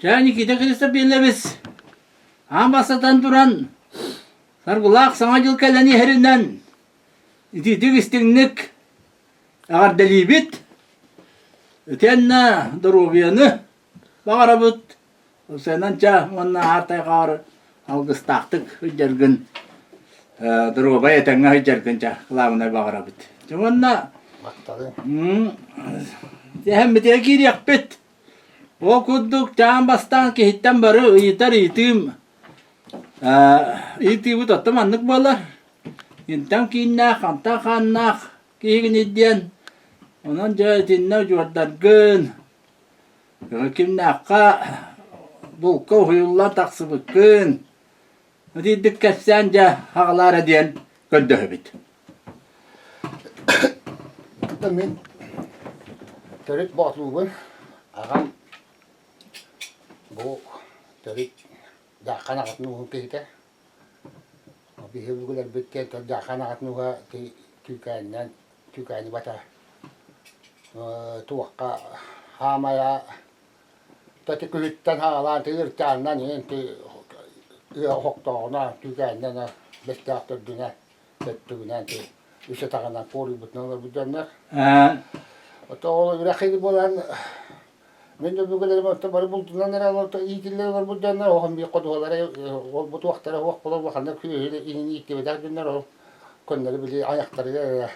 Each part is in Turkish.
Yani kita Krista biz. Ambasatan duran. Sargulak sana yıl kalani herinden. İtidik istinlik. Agar delibit. Ötenna darubiyanı. Bağırabıt. O senden ça onunla hartay kağır. Algıstaktık hüccergin. Daruba yetenga hüccergin ça. Kılavına bağırabıt. Onunla. Baktadı. Hem bir kiri yakbet. O kuduk cam bastan ki hitten barı yitar yitim. Yiti bu tatam anlık balar. Yintam kinnak, anta kannak. Kihin idyan. Onun jahatinna juardargın. Kimnakka bulka huyullar taksıbıkkın. Hadi dikkat sence hağlar ediyen gördü bit. Ben törük bağlıbın. Ağam bu törük dakana katnu kehte. Bir hevgüler bitti to dakana katnu ki tükayni bata. Tuakka hamaya tati kühitten haalaan tirtaannan enti hoktoona tükaynnana bestaattorduna tettügnän ti üse taganan koolibutnalar budannar. Ota ol ürahidi bolan men de bugülerim ota bari buldunan era ota iitiller var budannar o bir qodolara ol bu waqtara waq bolar waxanda küyle ini ittibedar dunnar o konları bile ayakları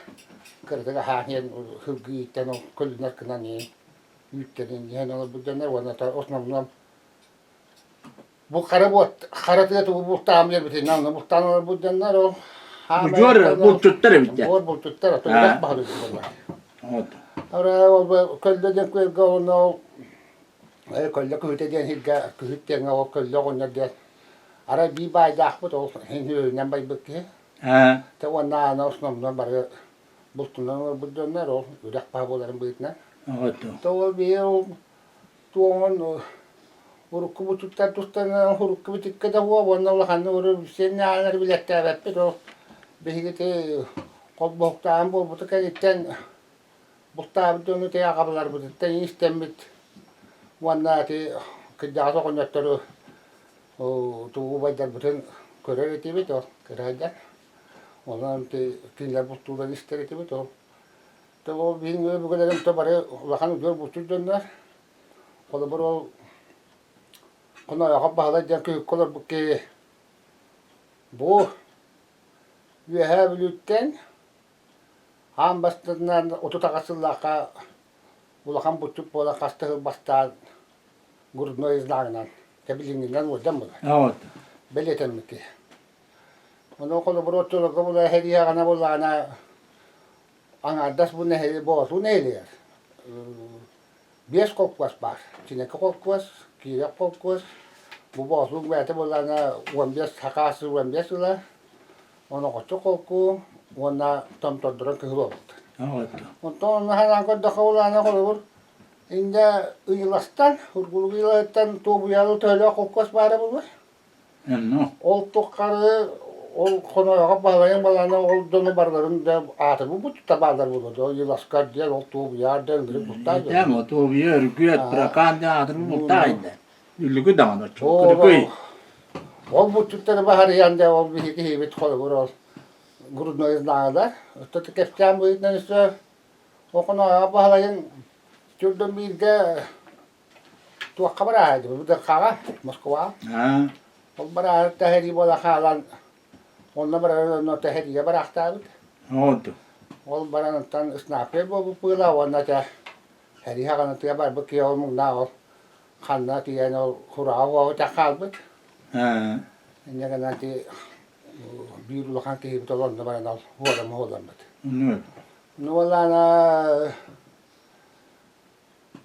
kırdıga hahen hıgıyten o kullar kınan ye yüklerin yani o budannar wana ta osnamnam bu karatı bu tamir bitin namna bu tanır budannar o Ucur bu tuttar bitti. Bu tuttar o yak bahru bunlar. Evet. Ara o kolda koy gavno kolda küteden hilga kütten o kolda onlar der. Ara bir baydak bu to henü nambay bıkkı. Ta wana na osnamnam bara bultunan budannar o yak bahboların bıkna. Evet. To bir tuon urukku bu tuttan urukku bitikka da huwa wana lahan uru sen anar bilatta bappe to behigete kol boktan bol bu itten bukta bunu te akabalar bu itten istemit wana te kıdasa konyattırı o tuğu baydar bütün köre etibi to kırayda ondan te kinler buktudan ister etibi to o bihin bu kadar to bare lahan gör bu tuttanlar kola bro kono yakap bahada janki kolar bu ki bu Yühevlükten ham bastından otutakasıllaka bulakam butup bola kastı bastan gurno izlağından tebilinginden oradan mı? Evet. Beleten mi ki? Onu kolu burotulu kabula hediye kana bulana ana das bu ne hediye bu ne hediye? Beş kokwas var. Çin'e kokwas, kira kokwas. Bu boğazlık meyte bulana uambiyas hakası uambiyas ula. Ono kocokoku, ona tam todron kehulot. Evet. Onton halang ko dakawla ko inda uylastan, urgulgilan tubuyalu tele kokos bara bu. No. Ol tokarı ol kono balayın balana ol donu barların da atı bu tabalar bu do yulaskar diye ol tubuyar dengri butay. Tamam, to bir örgüt bırakan da adını bultaydı. Yıllık dağına çok kırıkıy. Ol bu tutları bahar yanda ol bir iki hibit kolu ol. Gurudno izlağda. Tutu keftem bu itnen işte o kono balayın çöldüm bir de tuak kabaraydı. Bu da kaga Moskova. Ol bara tahri bola halan onunla bara no tahriye bıraktı. Evet. Ol bara tan snape bu pula ona ta heri hagan ta bar bu ki ol mugna ol kanna ti eno hurawa o ta kalbet. Ne kadar ti bir lokan ki bu tolon da bara dal hodan bet. Evet. No wala na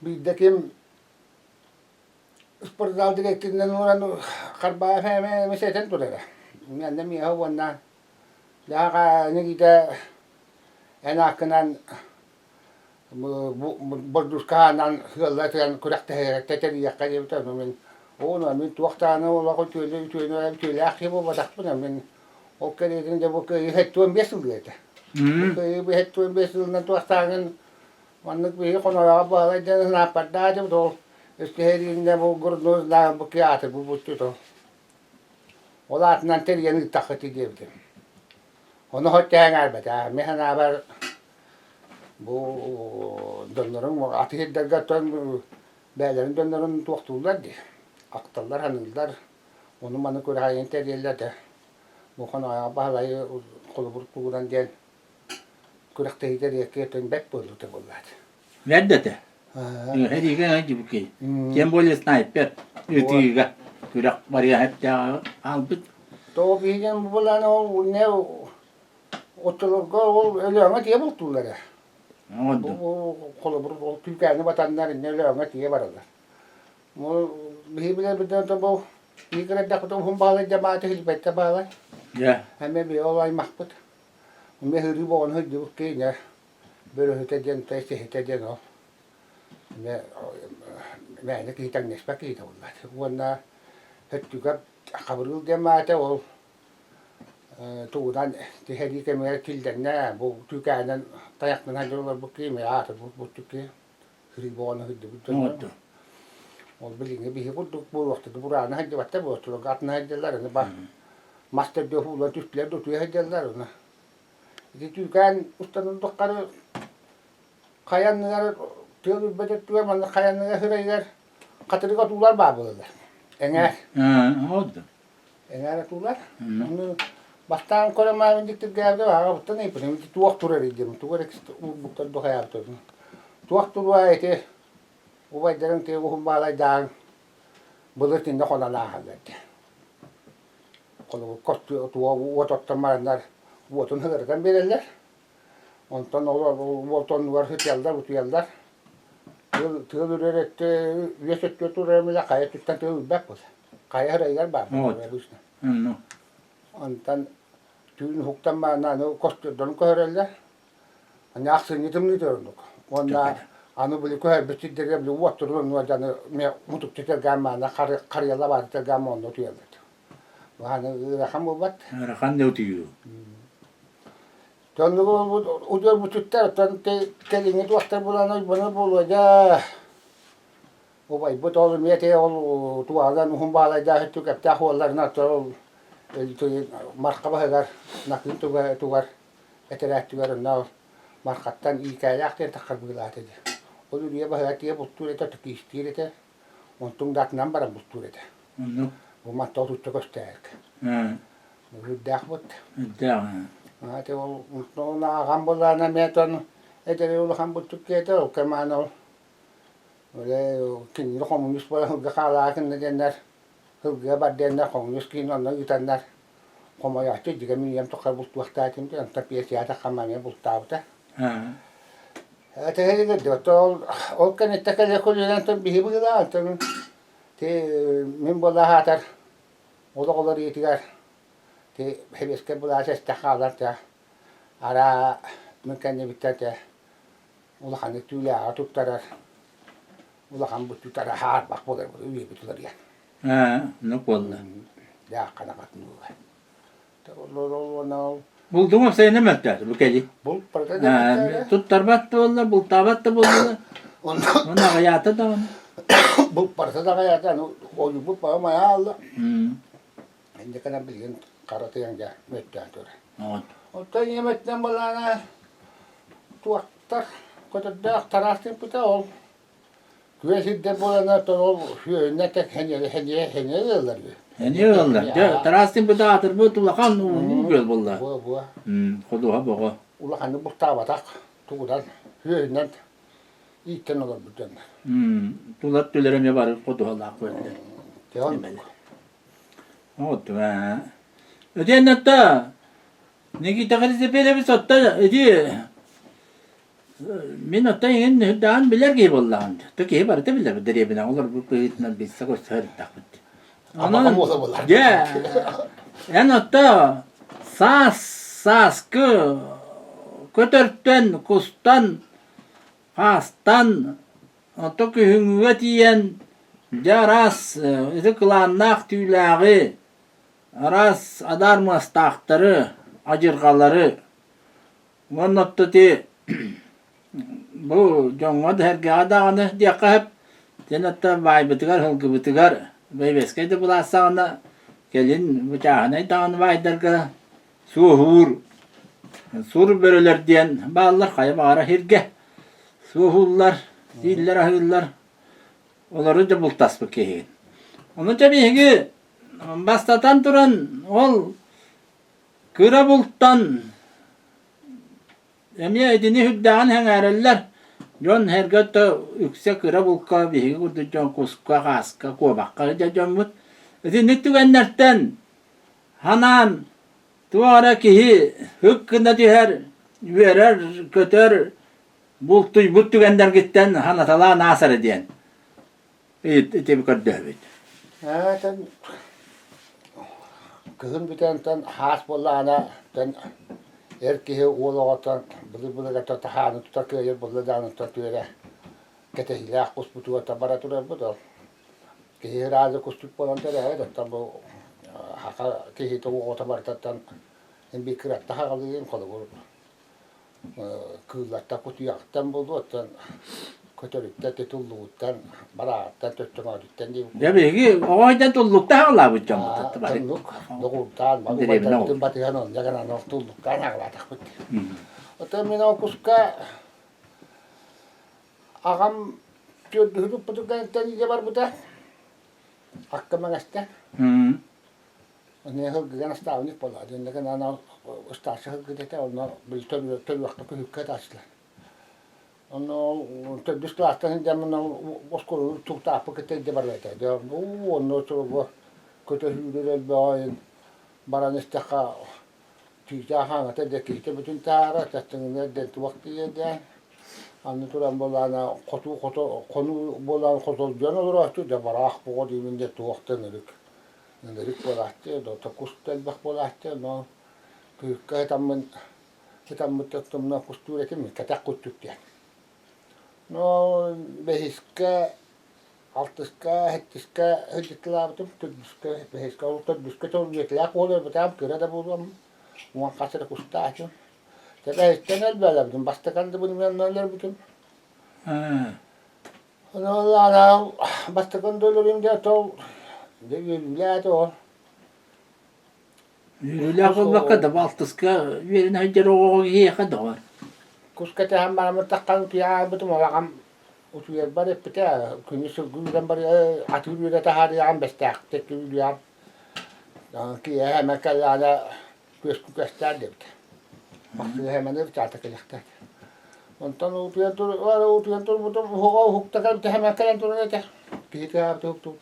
bir dekim Sportal direktinden oran karba feme meseten tulera. Mende mi hawana ya ka nigita enaknan bu bordurkanan hıllatan kurakta teteri yakayı ta men ona min tuaqtana wala ko tüyle akhibo badak buna men o kere de bu kere hettuan besul diyete. Bu hettuan besul na tuaqtangan wannak bi kono ya ba la den na padda de do İşte her yerinde bu kurnuzla bu kıyatı bu tutu. Ola atından teriyeni takıtı diyebilirim. Onu hoşçakalın elbette. Mehen haber bu dönlerin ateş ederken beylerin dönlerin tuğtuğlar diye. Aktarlar hanıldılar. Onu bana göre hayın teriyeler de. Bu konu ayağı bağlayı kolubur kuğudan değil. Kurakta hider yakıyatın bek bozuldu bunlar. Veddete. Her yere hangi bu ki? Kim böyle sniper? Yürütüyor. Kurak var ya hep ya albit. Doğu bilgen bulan o ne otururga o ölüğüne diye buldular. Oldu. Bu kolubur o Türkiye'nin vatandaşların ölüğüne diye varırlar. Bu bile bir de bu bir kere de kutum bağlı cemaate hizmette bağlı. Ya. Hemen bir olay mahput. Bir hırı boğun hırı bu kıyına. Böyle hüteden teyze hüteden o. Ben de kıyıdan nesbek kıyıda olmadı. Ona hüttüge kabarıl cemaate ol. Tuğdan hedi kemere kilden ne bu Türkiye'nin dayaktan hacılar bu kıyına atır bu Türkiye. Hırı boğun hırı bu. Oldu. Ol bilinge bir hukuk bu vakti burana hadi vatta bu oturup gatna hediler ne bak. Master diyor ulan tüpler tutuyor hediler ona. Türkiye'nin ustanın dokkarı kayanlar diyor bedet diyor man kayanlar hıraylar katırı katular babılar. Eğer Oldu. eğer tular onu baştan koruma dikti geldi var bu ne yapayım ki tuak turar edeyim tuar bu kadar hayatı. Tuak turar ete o vaydaran te o humbalay dang bulutin na kona lahagat. Kalau kostu tuwa wotot tamanar woton hırdan belirler. Ondan woton var hıtyallar utuyallar. Tığılır ette yeset götüremele kaya tuttan tığıl bak bu. Kaya hıraylar bak. Ondan tüyün huktan bana kostu don koyarlar. Hani aksın yetim ne diyorlar. Onda anu beli koyar bitti derler beli oturun vacanı me mutuk tutar gamana kariyala var tutar gamon otuyallar. Hani rakam bu bat. Rakan ne otuyor? Tonlu bu udur bu tutar ton telini doktor bulanı bana bulaca. O bay bu tolu miyete ol tualan humbala da hitu kapta hollar tol el markaba hagar nakın tugar eterat tugar na markattan ikayakten takabılat edi. Onu diye bahatiye bultur ete tukistir ete. Ontung dat nambaran bultur ete. Bu matto tuttu kosterk. Bu dahbut. Te ol na gambolana meton ete ul gambut tukete o kemano. Öyle kin komünist böyle gakalakin nedenler. Hıgga baddenler komünist kin ondan yutanlar. Koma yahtı digemiyem tokar bultu vaktatim de anta piyasiyata kamamya bultavta. Te hele de ol kan ettekele kulülen ton bihi bugda ton te min bolla hatar olar yetigar te hebeske bolla ses takalar ta ara mümkün bitte ola hani tüla tuttarar ola kan bu tutara har bak bolar bu üye bitular ya Ne kolla. ya kanakat nu te ol Buldum mu sen ne mekter bu kedi? bul parada Tuttarbat da oldu, bultabat da buldu. Onun hayatı da onu. bu parada da ya o bu pa ma Allah inde kana bilgen karate yang ja mekter tore o yemetten balana tuaktar kota da taraftin puta ol güveşide balana tol ne tek henyeler Yani öyle. Tarastin bu dağıtır bu tulakan bu göl bulla. bu Kodu ha bu. ulakan bu tabatak tuğdan hüyenden itten olur bütün Tulat tülerim ya var kodu Allah koydu. devam Oldu ha. Ödeyen hatta ne ki takırızı böyle bir satta ödü. Min hatta yine dağın bilir gibi Allah'ın. Tökeyi var da bilir deriye bina olur bu kıyıtından bir sakos sarı takıt. ama o da bunlar Ya. En hatta sas kötörtten kustan hastan otoku hüngüvetiyen jaras zıklannak tüylağı aras adarmas tahtları acırgaları vannattı bu jonga dergi adağını diyaka hep Cennetten vay bitigar, hılgı bitigar. Beybeskeydi bulasağına gelin bıçağına dağını vaydarga suhur. Sur börüler diyen bağlar kaya bağıra hirge. Suhullar, diller ahırlar. Onları da bultas bu kehin. Onu da bir bastatan duran ol kıra bulttan emiye edini hüddan hengereller. Jon hergete yüksek kıra bulka bir kurdu jon kuska kaska kovakka da jon mut. Edini tügenlerden hanan duvara kihi hıkkında diher verer köter bultuy bu tügender gitten hanatala nasar ediyen. İti bir kaddevet. Evet, kızım bir tane has bollana ten erkeği oğlağatan bunu gata tahanı tutakıyor yer bolladanı tutakıyor. Kete hilah kusputu tabaratura bu da. Ki razı kusput bolan tere evet tabu haka ki to o tabaratan en bir kırat daha kalıyım kalı bu. Kızlatta kutuyaktan buldutan kötülükte tutulduğundan baraattan töttümadükten değil. Ya bilgi o aydan tullukta hala bu camı tattı bari. Tulluk, doğultan, bagubaytan batihanon, jaganan of tulluk kan haklatak bit. Oto minau kuska agam hidup petukan tadi jabar buta. Akka mangasta. Ne hal ganas tahu ni pola, jadi kan ana ustasa kita tahu na bil waktu kuhukkat asla. Ono tedus kelastan zaman oskol tukta apa kita jabar beta. Dia ono coba kita hidup baik barang istaka tidak hang ada kita betul tara tatengnya dan waktu dia anu turan bolana konu bolan kotu jana duratu jabarah pokok di minja tu waktu nerik bolahte do takustel bah bolahte no kita mutattum na kustura kimi katakut tukya no behiska altıska hettiska hediklaavtum tudduska behiska tudduska toljetlaa kuolee betam kirada bulam muan kasera kustaatun Tätä sitten välillä pitää vasta kantaa kun minä pitää. No la vasta kantaa oli mitä tuo. De yllä tuo. Yllä kun vaikka da valtuska vielä näitä rohia kadar. Koska tähän maailman takkan pian betul malam usia bare pitää kun se kyllä bare aturia tähän ja ambesta tekkyä. Kiä mä käydään keskustelua tästä. Waktu hemän yrtältä kelehtä. On tanu uutian tur mutta hukta käytä hemän kelen tur näitä. Kiitää tuktu.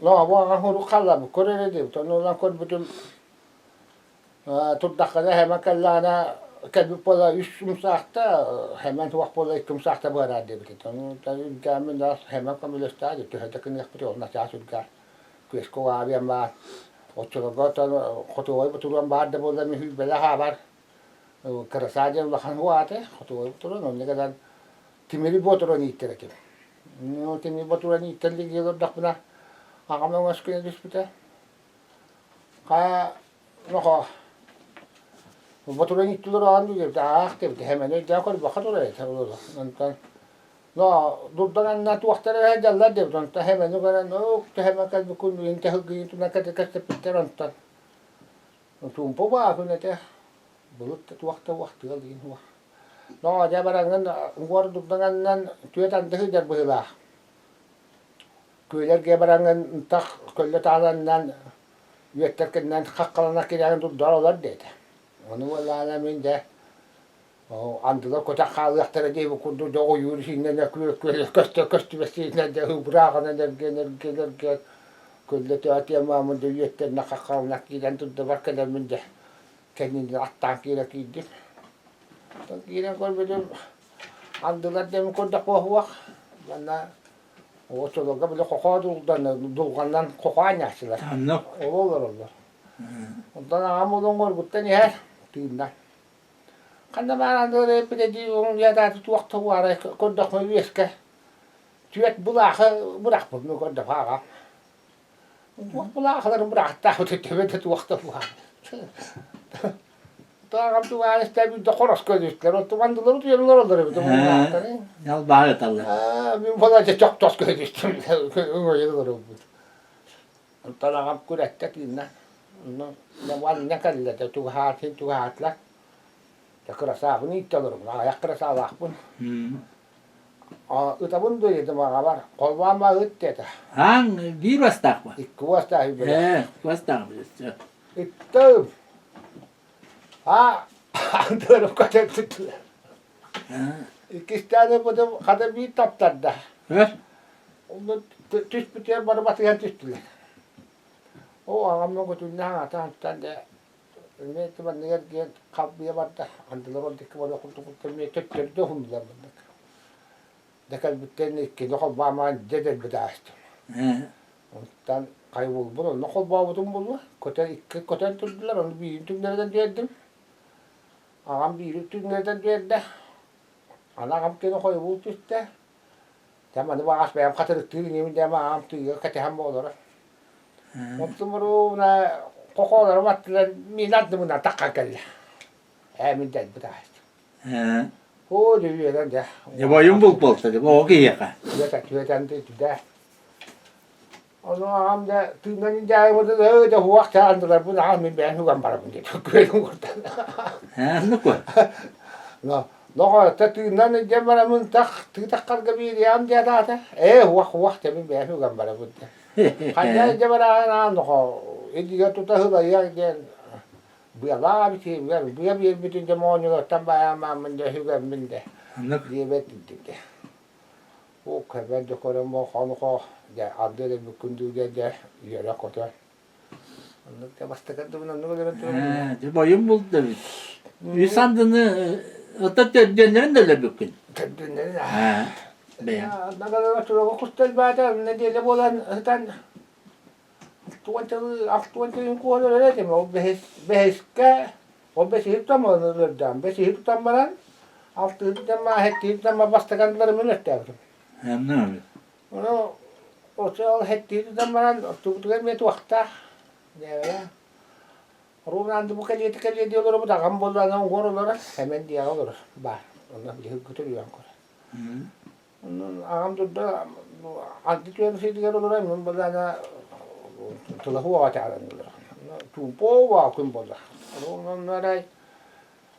No vaan huru kalla bu korere de tanu lan kod butum. Tudda hemän kellana kadbu pola yusum sahta hemän tuak pola ikum sahta bara de bitte. Tanu tanu gamen das hemän kamilesta de hada kan yakpti onna taasudga. Kuesko avia ma Otsulogotan kotuoi betulan baada bola mi bela habar kerasaja lahan huate kotuoi betulan on nekadan timiri botulan ittereke no timiri botulan itterli gelo dakna akam ngaskin dispute ka no botulan itterlo andu ge daakte de hemen de jakor bakatore tarulo nantan no durdan na tuhtare jalla de don ta hemen no garan no ta hemen kal bukun inte huggi tu nakate kaste pitteron ta tumpo ba kun te bulut ta waktu galin wa no ja barangan ngor durdan nan tuetan de jar bela kuiler ge barangan tak kolle talan nan yetterken nan haqqalana kiran durdan de onu wala min de Andılar kota kağıtları diye bu kurdu doğu yürüyüşünden de köstü besinden de bırakana da gelir kulle tuatya mamın da yeter nakakavnak giden tuttu var kadar minde kendini attan kira kiddim. Kira kol bedim andılar dem kurda kohvak bana o çoluğa bile kokaduldan dulgandan kokanyasılar. Anlık. Olur. Ondan amulun gorguttan yer tindan. Karena mana dulu pada di orang dia dah tu waktu warai kau dah kau wiska, cuat bulah pun kau dah faham. Bulah kalau bulah tahu tu waktu warai. Hatta kaptı işte bir de koros gözüktüler. O tumandıları duyarlar olur bir de. Yal bağır atallar. Ben falan çok toz gözüktüm. Öyle olur. Hatta kap kurette dinle. Ne var ne kadar da tuhatla. Yakrasa bunu ittiler. Yakrasa lakbun. Utabun duydu bana var. Kolbama dedi. Han bir vastak mı? İki vasta hübüle. Vastak mı? İttim. Ha, antırıp kaçak tuttular. İki tane bu da kadar bir taptadı. Ver. Onu tüspütüye bana batıyan tüspütüler. O ağamla götürdü hatta de ne zaman ne diye kapıya battı. Andılar oldu ki bana kutu ne tüttürdü hundular bana. Dekal bütlerini iki nokol bağman dedel bir daha açtım. Ondan kayboldu. Bunu nokol bağladım bunu. İki koten tuttular. Onu bir tümlerden diyordum. Ağam bir tümlerden diyordu. Anam ki nokol buldu işte. Tamam bağış benim katılık tüyünü de ağam tüyü katehem olur. Ondan na kokolar vattılar. Minat bundan takka geldi. Emin dedi bir daha açtım. O diyor de. Ya boyun bul tabii. O ki yaka. Tüyeten de. Onu ağam da tüyünün cahil oldu da öyle huak çağırdılar. Bunu ağamın ben hukan para bunu diye. Köyün oradan. Ne koy? No ta tüyünün cemaramın takkar gibi diyem diye da. Huak tabii ben hukan para bunu diye. Kaya cemaran no. Ediyor tutahıla ya gel. Bu ya bir şey var. Bu ya bir bütün cemonyu tambayamamın da hukan binde. Diye bekledik. O kadar da koruma hanko ya adere bir kundu ya yere kotar. Onu da bastık da bunu ne kadar Boyun bul tabii. Bir sandığını Atatürk'ün de bükün. Tabii ne? Beyan. Ne kadar oturuyor kustel bağda ne diye bolan hatan tuanca kuala öyle değil mi? O beheske o beşi tamamlardan beşi tamamen altı tamam hetti tamam bastıkanları münetterdim. Hem ne öyle? Onu o şey hetti tamamen tutukan bir vakta ya. Runan bu kalite diyorlar bu da gamboldan ngorolar hemen diye olur. Var. Onlar bir götürüyor ankara. Onun ağam da antitüel şey diyorlar onun bana tulahu var taranlar. Tupo var kun boza. Onlara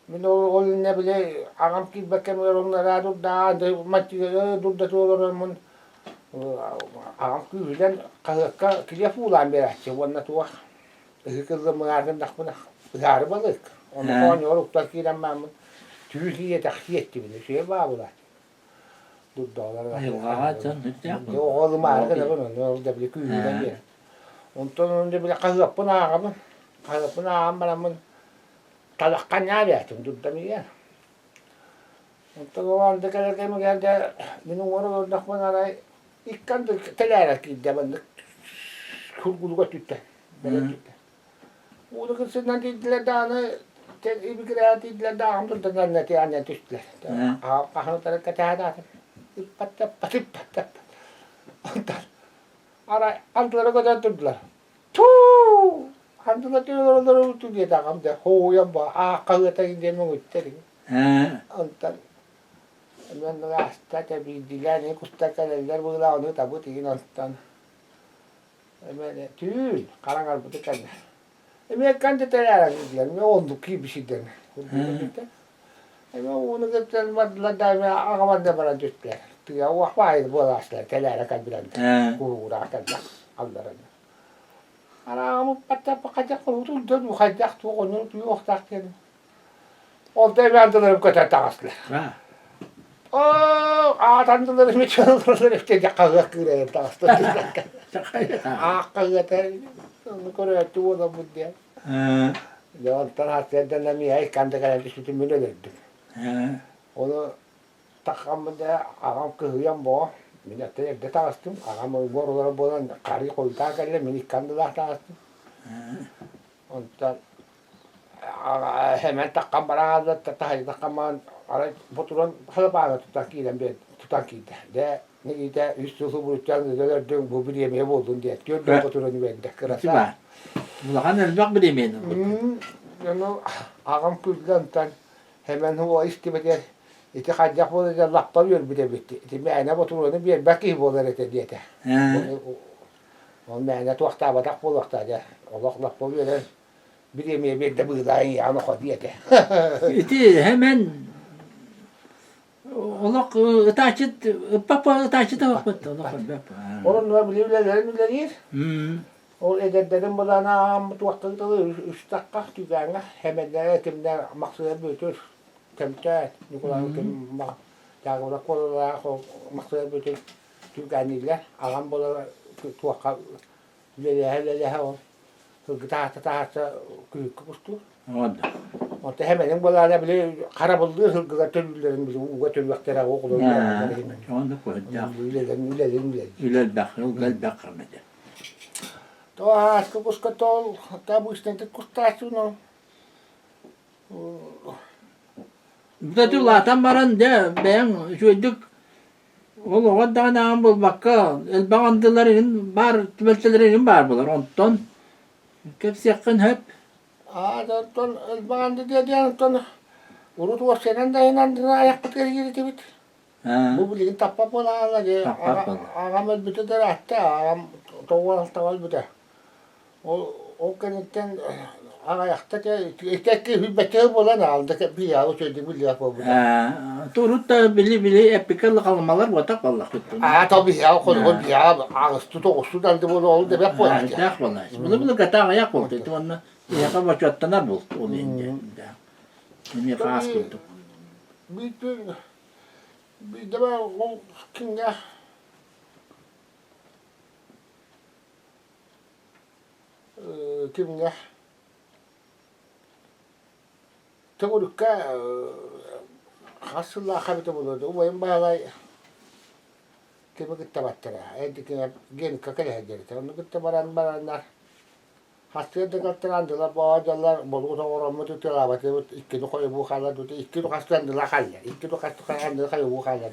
min o ne bile ağam ki bakım onlara da maçı da diyorlar mun ağam ki bilen kaya fulan berak wannan tuwa. Kızım mağarın dakbına zar balık. Onu konyor utakiren mamın. Türkiye tahkiyet gibi şey var bu da. Duddalar. Hayır, can hiç yapma. O oğlum arkada bunun orada bir kuyudan gel. Ondan önce bile kazıpına ağamın. Kazıpına ağamın talakkan ya verdim duddamı ya. Ondan o anda gelirken geldi. Benim orada dakbına aray. İkkan da telerek gitti ben de. Kurgulu tütte. Böyle tütte. Onu kısından dediler dağını bir kere dediler dağımdır da zanneti anne düştüler. Kahını tarafta kâhâdâdım. Pat. Ondan ara aldılar o kadar durdular. Tuuu! Aldılar diyorlar onları unuttu diye dağım da. Hoğuyan bu. Kahıta gidelim ütterim. Ondan ben de hasta tabi diler kusta kalemler buğla onu tabu değil ondan. Ben tüül karangal bu tekanlar. Ben kendi teyaran gidiyorum. Ben olduk ki bir şeyden. Ben onu götürmediler de ağaman da bana düştüler. Ya vahvaydı bu alaşlar. Teyaran kalbilen. Kuğura kalbilen. Allah'ın. Anamı patta bakacak oldu. Dön bakacak. Onu yok taktım. Oldu ben dönerim kötü takaslar. Ağatandılar mı çaldılar. İşte yakaladık kırayım takaslar. Ağatandılar. Onu koruyordu o da bu diye. Ondan hastadan namiye kendi kalemi sütü müne verdim. Onu takamda ağam kıyıyan bu. Minette evde takastım. Ağam borulara boğan karı koytağı kalem minik kandılar takastım. Ondan hemen takam bana ağzı takaman ara fotoğraf halabağına tutakiyden bir tutakiyde. De ne gide üstü su bulutcan dön bu bir yemeğe buldun diye. Gördüm fotoğrafını ben de kırasa. Mulakhan elbak bir yemeğini. onu ağam kızlantan hemen o istemedi. İti hacak olacak lappa bir de bitti. İti meyne oturduğunu bir bakayım olur ete diyete. O meyne tuakta batak bol vakta. Allah lappa verir. Bir yemeğe bir de bığdayın yanı koy diyete. İti hemen olak ıtaçıt, papa ıtaçıt vakit olak papa. Onun var bilir. Hmm. O ederlerin bulana mutfakta da 3 dakika tüzene hemen de etimde maksuda büyütür. Temte Nikola kim yağmura kola maksuda büyütür tüzeniyle ağam bola tuaka lele o gıda küçük kustu. Oldu. O da hemen bulana bile kara buldu hırgıda türlerin bile uğa tür vaktera okulur. Oldu koydu. Ülel. Ülel bakır, ülel bakır mı de. Tuo äsken koska tuolla, tämä muistin, että kun taas on Bu da tülatan baran de ben şuyduk ol o da nam bul bakka el bağındıların var tübeltelerin var bular ondan hepsi yakın hep tuon elbağında diye tuon urut vuosien da inandina ajakpat kerjiri bit. Bu bilin tappa puolella je agam el bit terähtä agam tuolla tavalla bit. O kenitten ajakta ke hübbete puolella aldı ke piya o söyledi bilya bu. turut da bili epikal kalmalar vatak vallahi tuttu. Tabii ya kol ya ağustos'ta toğusu daldı bunu oldu be puolella. Ya vallahi. Bunu kata ayak oldu. Onu ya kaba çattanlar bul olunca. Kimi khas tuttu. Bir de ben o kinga kimga tegurukka hasılla habite bulurdu. O benim bağlay kimi gitti battara. Endikine gen kakale heceri. Onu gitti baranlar. Hastaya da katlandılar, bağırdılar, bolu doğramı tutuyorlar, batı iki de koyu bu kadar tutu, iki de katlandılar halle, iki de katlandılar koyu bu kadar.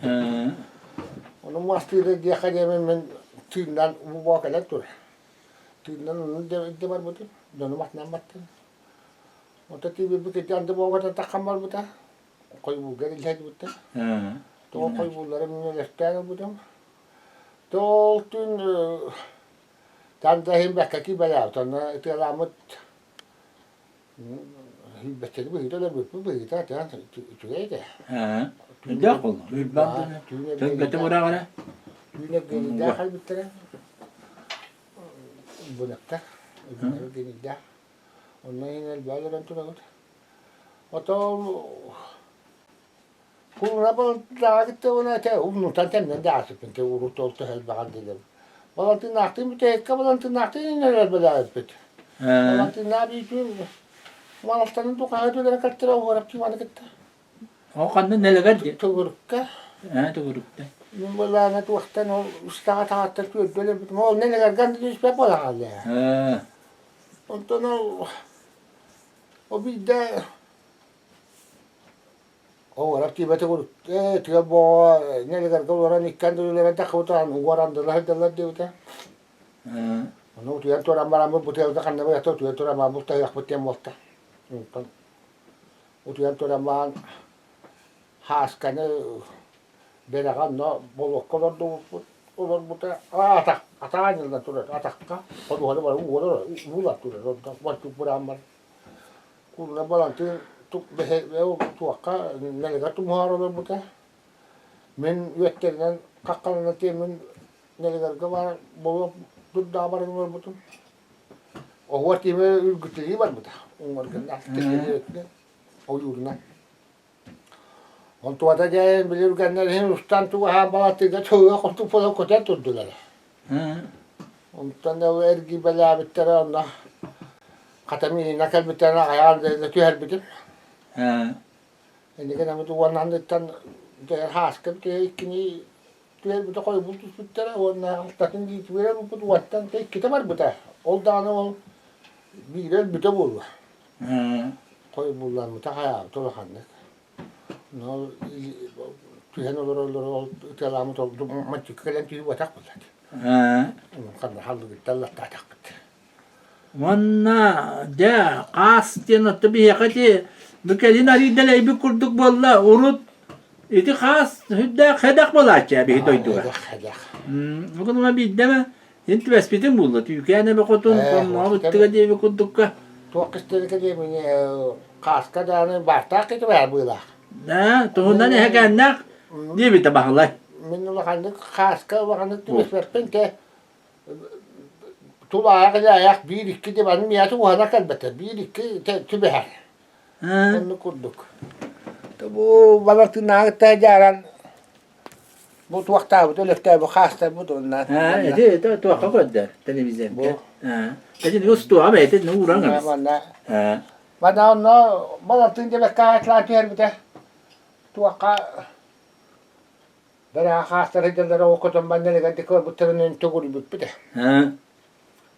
Onun mastıyla diye kadar ben tüyünden bu bakala dur. Tüyünden onun de var bu tür, dönüm atnan battı. O da tibi bir kedi andı bu kadar takam var bu da, koyu bu geldi hadi bu da. Doğu koyu bunları mineleften bu da. Doğu tün Tanda himbäkkä kibelää tuonne tielaamut himbäkkä vyhdellä vyhdää tähän työitä. Yok oldu. Ülbandını. Tövbete vurağına. Tüyne gelidää halbittele. Bunakta. Gelidää. Onna hinel bağlaran tunagut. Oto kun rapon laagitte ona te unnutan temmen daasipin te urut oltu helbağan dedim. Valantin nahti mi tehekka valantin nahti neler belayet. Valantin nabi için malastanın tukağı tüyleri kattıra uğrap çimanı gitti. O kandı neler verdi? Tugurukka. Tugurukta. Min bulanet vaktan o ustağa tağatta tüyleri bitim. O neler gandı düş be bola halde. Ondan o bir de o uğrap çibete vuruk. Tüye bo neler kavlaran ikkan tüyleri takıvtan uğrandılar derler diyordu. Onu tüyen turan maramı butel da kanne bayatı tüyen turan maramı butel yakbıttem volta. O tüyen turan maramı haaskanı beragan no bolok kolor do olur buta atağınızda turar atakka onu var uğrar turar ondan vakti buramar kurna balantı tuk behe o tuakka nelega tumuhar buta men yetterinden kakkalına temin nelega var bolok dudda var buta o vakti me ülgütleri var buta onlar ganda o yurna on tuota jäi bilirkänner hinustan tuohan palattiin tuolla kohtu paljon kotetuldular. On tänne ergi belävittärä onna katamiin näkelmittärä ajalta tyhälpitin. Ennen kuin me tuon annettaan tehdä haaskat keikkini tyhälpitä koivutuspittärä onna takin niitä vielä lupu tuottaan keikki tämän pitää. Oltaan on viidel mitä vulla. Koivullaan mitä hajaa tuollahan ne. No, tyhjän ollut täällä mutta matsikkalan tyhjä takkulat. Kanna hallukin tällä takkat. Vanna da qas tiyanatı bir yakati bekelin ari delay bir kurduk bolla urut iti qas hüdda khadak bolacha bir doydu. Hadi. Bugün ma bir deme enti besbitin buldu. Tükene bir kotun konma bittiga diye bir kurdukka. Tuakisteri kedi mini kaska da bartak itu ver bula. Ha, tuhundan ne hakannak diye bir tabahlay. Min lakandık kaska lakandık tübes verpen ke tuba ayak bir iki de benim ya tu hana kalbete bir iki tübeher. Ha. Onu kurduk. Bu bana tırnağı jaran bu tuakta bu lefte bu hasta bu donlar. Ha, edi tu qaqadda televizyon. Bu. Ha. Jadi ustu ama eti nuran gamis. Ha. Bana onu bana tınca bekka tlatır bir de tuaka Dara hasta rejelere okutum ben ne kadar dikkat bu trenin tugul bir de. Ha.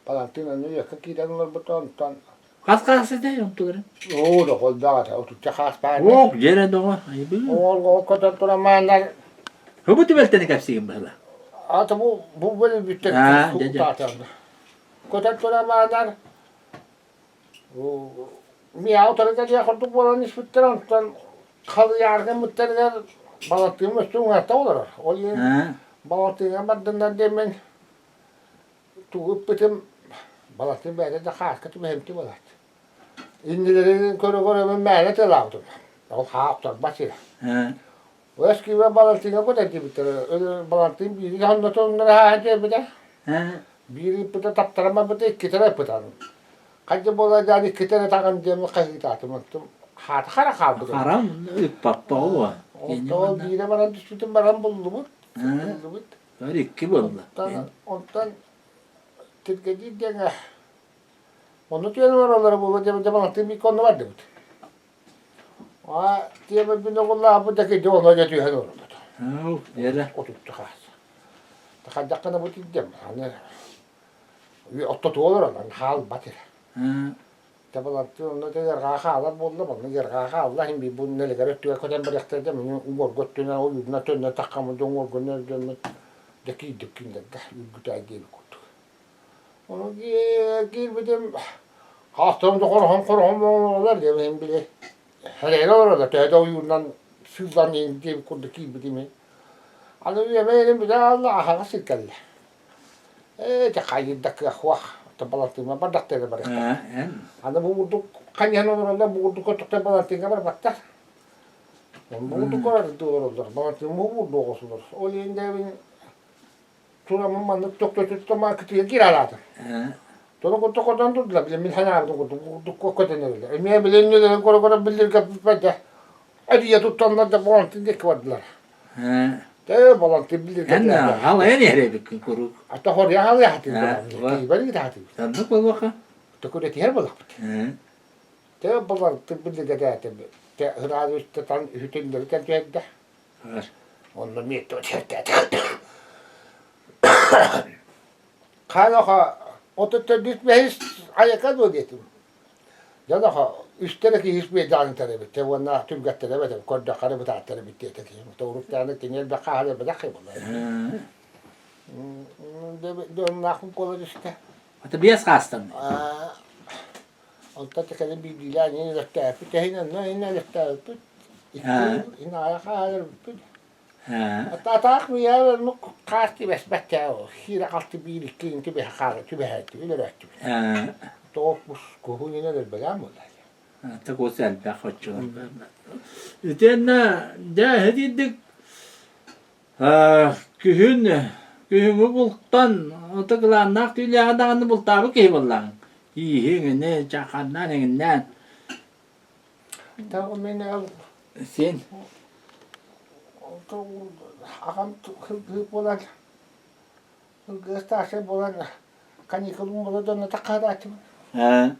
Bana tına ne yok ki de onlar bu ton. Qas qasida yontugur. O da kol da o tu has pa. Yok, jere doğa. Ayıbı. O kadar tura manlar. Hubu tibelteni kapsigin bala. Ata bu böyle bir tek Ha, tutardı. Kadar tura manlar. O mi autora da ya kordu bolan ispitran tan kal yargı mutterler balatım üstün hata olur. O yüzden Ha. balatım badından demen tuğup bitim balatım böyle de has katı hemti balat. İndilerin koru ben mene telavdım. O haftar başı. Ha. O eski ve balatım kadar bitir. Öyle balatım bir hanımda onlara hacı bir de. Ha. Bir pıta taptarama bir de iki tane pıtanım. Kaçı bolacağını iki tane takım diye kayıt atım. Hat kara kaldı. Haram ipappa o. O bir de bana düştüm bana buldu bu. Ha. Var iki bolla. Ondan Türkiye'de denge. Onu diyorum oralara bu da bana bir konu vardı bu. Diye bir nokulla bu da ki ona götürüyor orada. Ha, jere. Oturttu kas. Takacakına bu dedim. Hani bir ototu olur lan hal batır. Ha. Tabalatı onu da yarga halar buldu bana yarga Allah bir bu ne kadar ötüyor kadar bıraktı da beni umur götüne o yuduna tönne takamı dongur günler dönme deki dükünde de güzel gibi kutu. Onu gir bidim hastamda korham olar diye ben bile hele orada da o yudundan sudan indi kutu ki bidim. Alı yemeğim bir de Allah'a şükürler. Te kayıddak ahwah tabalatı ma bardakta da bıraktı. Ha. Ada bubuduk kanya orada bubuduk otukta balatı var batta. Bubuduk orada orada balatı bubuduk olsun. O yinde ben turamın manlık doktor tutma kıtıya giraladı. Ha. Sonra kutu kodan tutla bile milhana abdu kutu bubuduk kodan öyle. Emiye bile ne kora bilir kapıda. Adiye tutanlar da balatı dek vardılar. Ha. Te balatı bilir. Enna hala en yere bir kuruk. Hatta horya halı hatı. Ha, var. Bari hatı. Sandık bol vaka. Takudet yer balak. Ha. Te balatı bilir de hatı. Te hırada üstte tan hütünleri tercihde. Var. Onu miyet o çerte. Kaloha ototta düşmeyiz ayaka do dedim. Ya da üstteki hiçbir canı tarabi. Te vana tüm gattara be kodda karı ta tarabi te te. Doğru tane tinel be kahve be dakhi vallahi. Ha. De nakım kolay işte. Ata biyas kastam. Onta tekrar bir dilan yine de tehinen ne yine de Ha. İki ayaka alır. Ha. Hatta takmı ya nuk kasti besbette o. Hira kalktı bir iki inti bir hakara tübe hattı öyle rahattı. Ha. Topmuş kuhu yine de belam vallahi. Ta kosel be xoçur. Ütenna da hedidik. Ha, kühünü bultan otaklan nak tüyle adanı bultabı ki bollan. İyi ne çakandan enginden. Tamam beni al. Sen Akam kılıp olan. Gösterse olan. Kanikulum bula dönne takada açım. ha.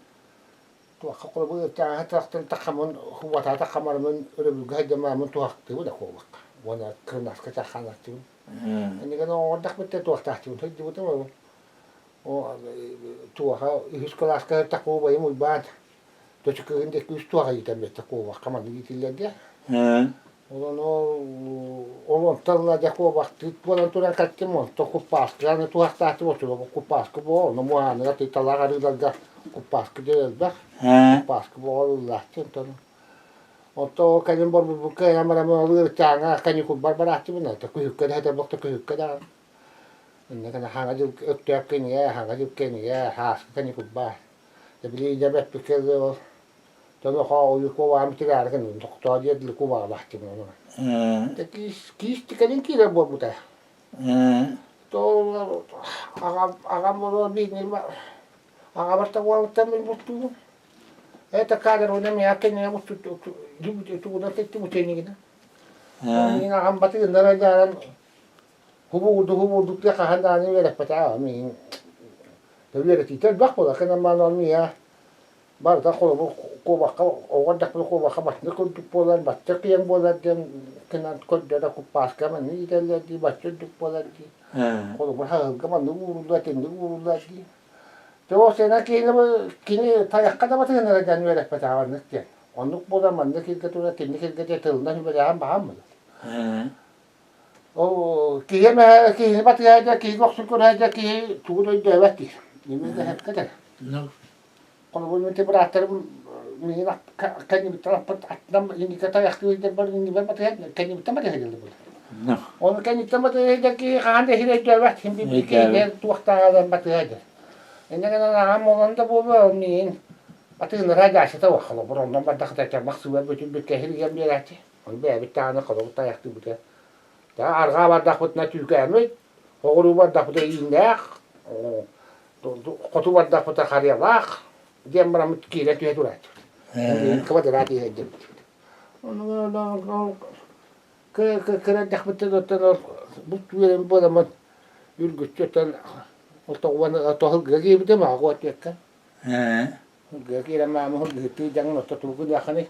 Tuakka kula bu ta taktın takamun huwa ta takamarın öyle bir gayda mamın tuaktı bu da kovak. Wana kırnas kaça kanattı. Ha. Ini kan ordak bitte tuakta açım. Hadi bu tamam. O tuaka hiç kelas ka takko bayı muy bad. Tuçukun de küs tuaka yitem de takko kaman gitiller de. Ha. Olan o tanla da ko vakti bolan turan katti mon to kuppaska ne tuhahtaati otulo kuppaska bo no muana ti talagarilla kuppaska delda Ha. kuppaska bo lahti ton otto kanin bor bu kaya mara mo lir changa kanyu ku barbarati bina ta ku hukka da bokta ku hukka da ne kana hanga ju ökta kin ya hanga ju kin ya has kanyu ku ba de bili jabet pikel to ha o ko wa mi tigar kan to dia de ku ba lahti no Ha. te kis ti kanin kira bo buta Ha. to agam mo bi ni ba aga basta wa tamin butu eta kada ro nem ya ken ya butu tu na te tu te ni gina ni na am bati na ra jaran hubu du te ka handa ni wera pata mi te wera ti te ba ko la kana ma no mi ya bar ta ko ba ka o wada ko ba ka ba ni ko tu polan ba te ki yang bola dem kana ko da ko pas ka man ni te le di ba tu polan di Ha. ko ba ha ka man nu da te nu da di to se na ki na kini ta ya ka da ba te na ja ni wera pata wa ni ke onuk bola man ni ki ka tu na te ni ki ka te tel na ni ba ya ba ham Ha. o ki ya ma ki ba te ya ki ko su ko ha ja ki tu do de ba ti ni me da ka ta No. kalau boleh nanti beratur minyak kan ini terdapat enam ini kata yang itu itu baru ini berapa ya kan ini tempat yang ada boleh No. orang kan itu tempat yang ada ki anda hidup jawab hindi bikin yang tu waktu ada tempat aja ini kan orang mau anda bawa ni pasti neraja sih tahu kalau orang nampak tak ada maksud betul betul hidup yang dia aja orang berbicara kalau kita yang itu betul dah arga badak pun nanti juga ni orang badak pun indah kau badak pun tak karya lah dia meramut kira tu itu lah. Kau ada lagi aja. Ke dah betul betul butuh yang boleh mat yurgut cetan atau wana atau hal gagi betul mah aku aja kan. Ha. Gagi lama mau gitu jangan atau tu pun dah kan ni.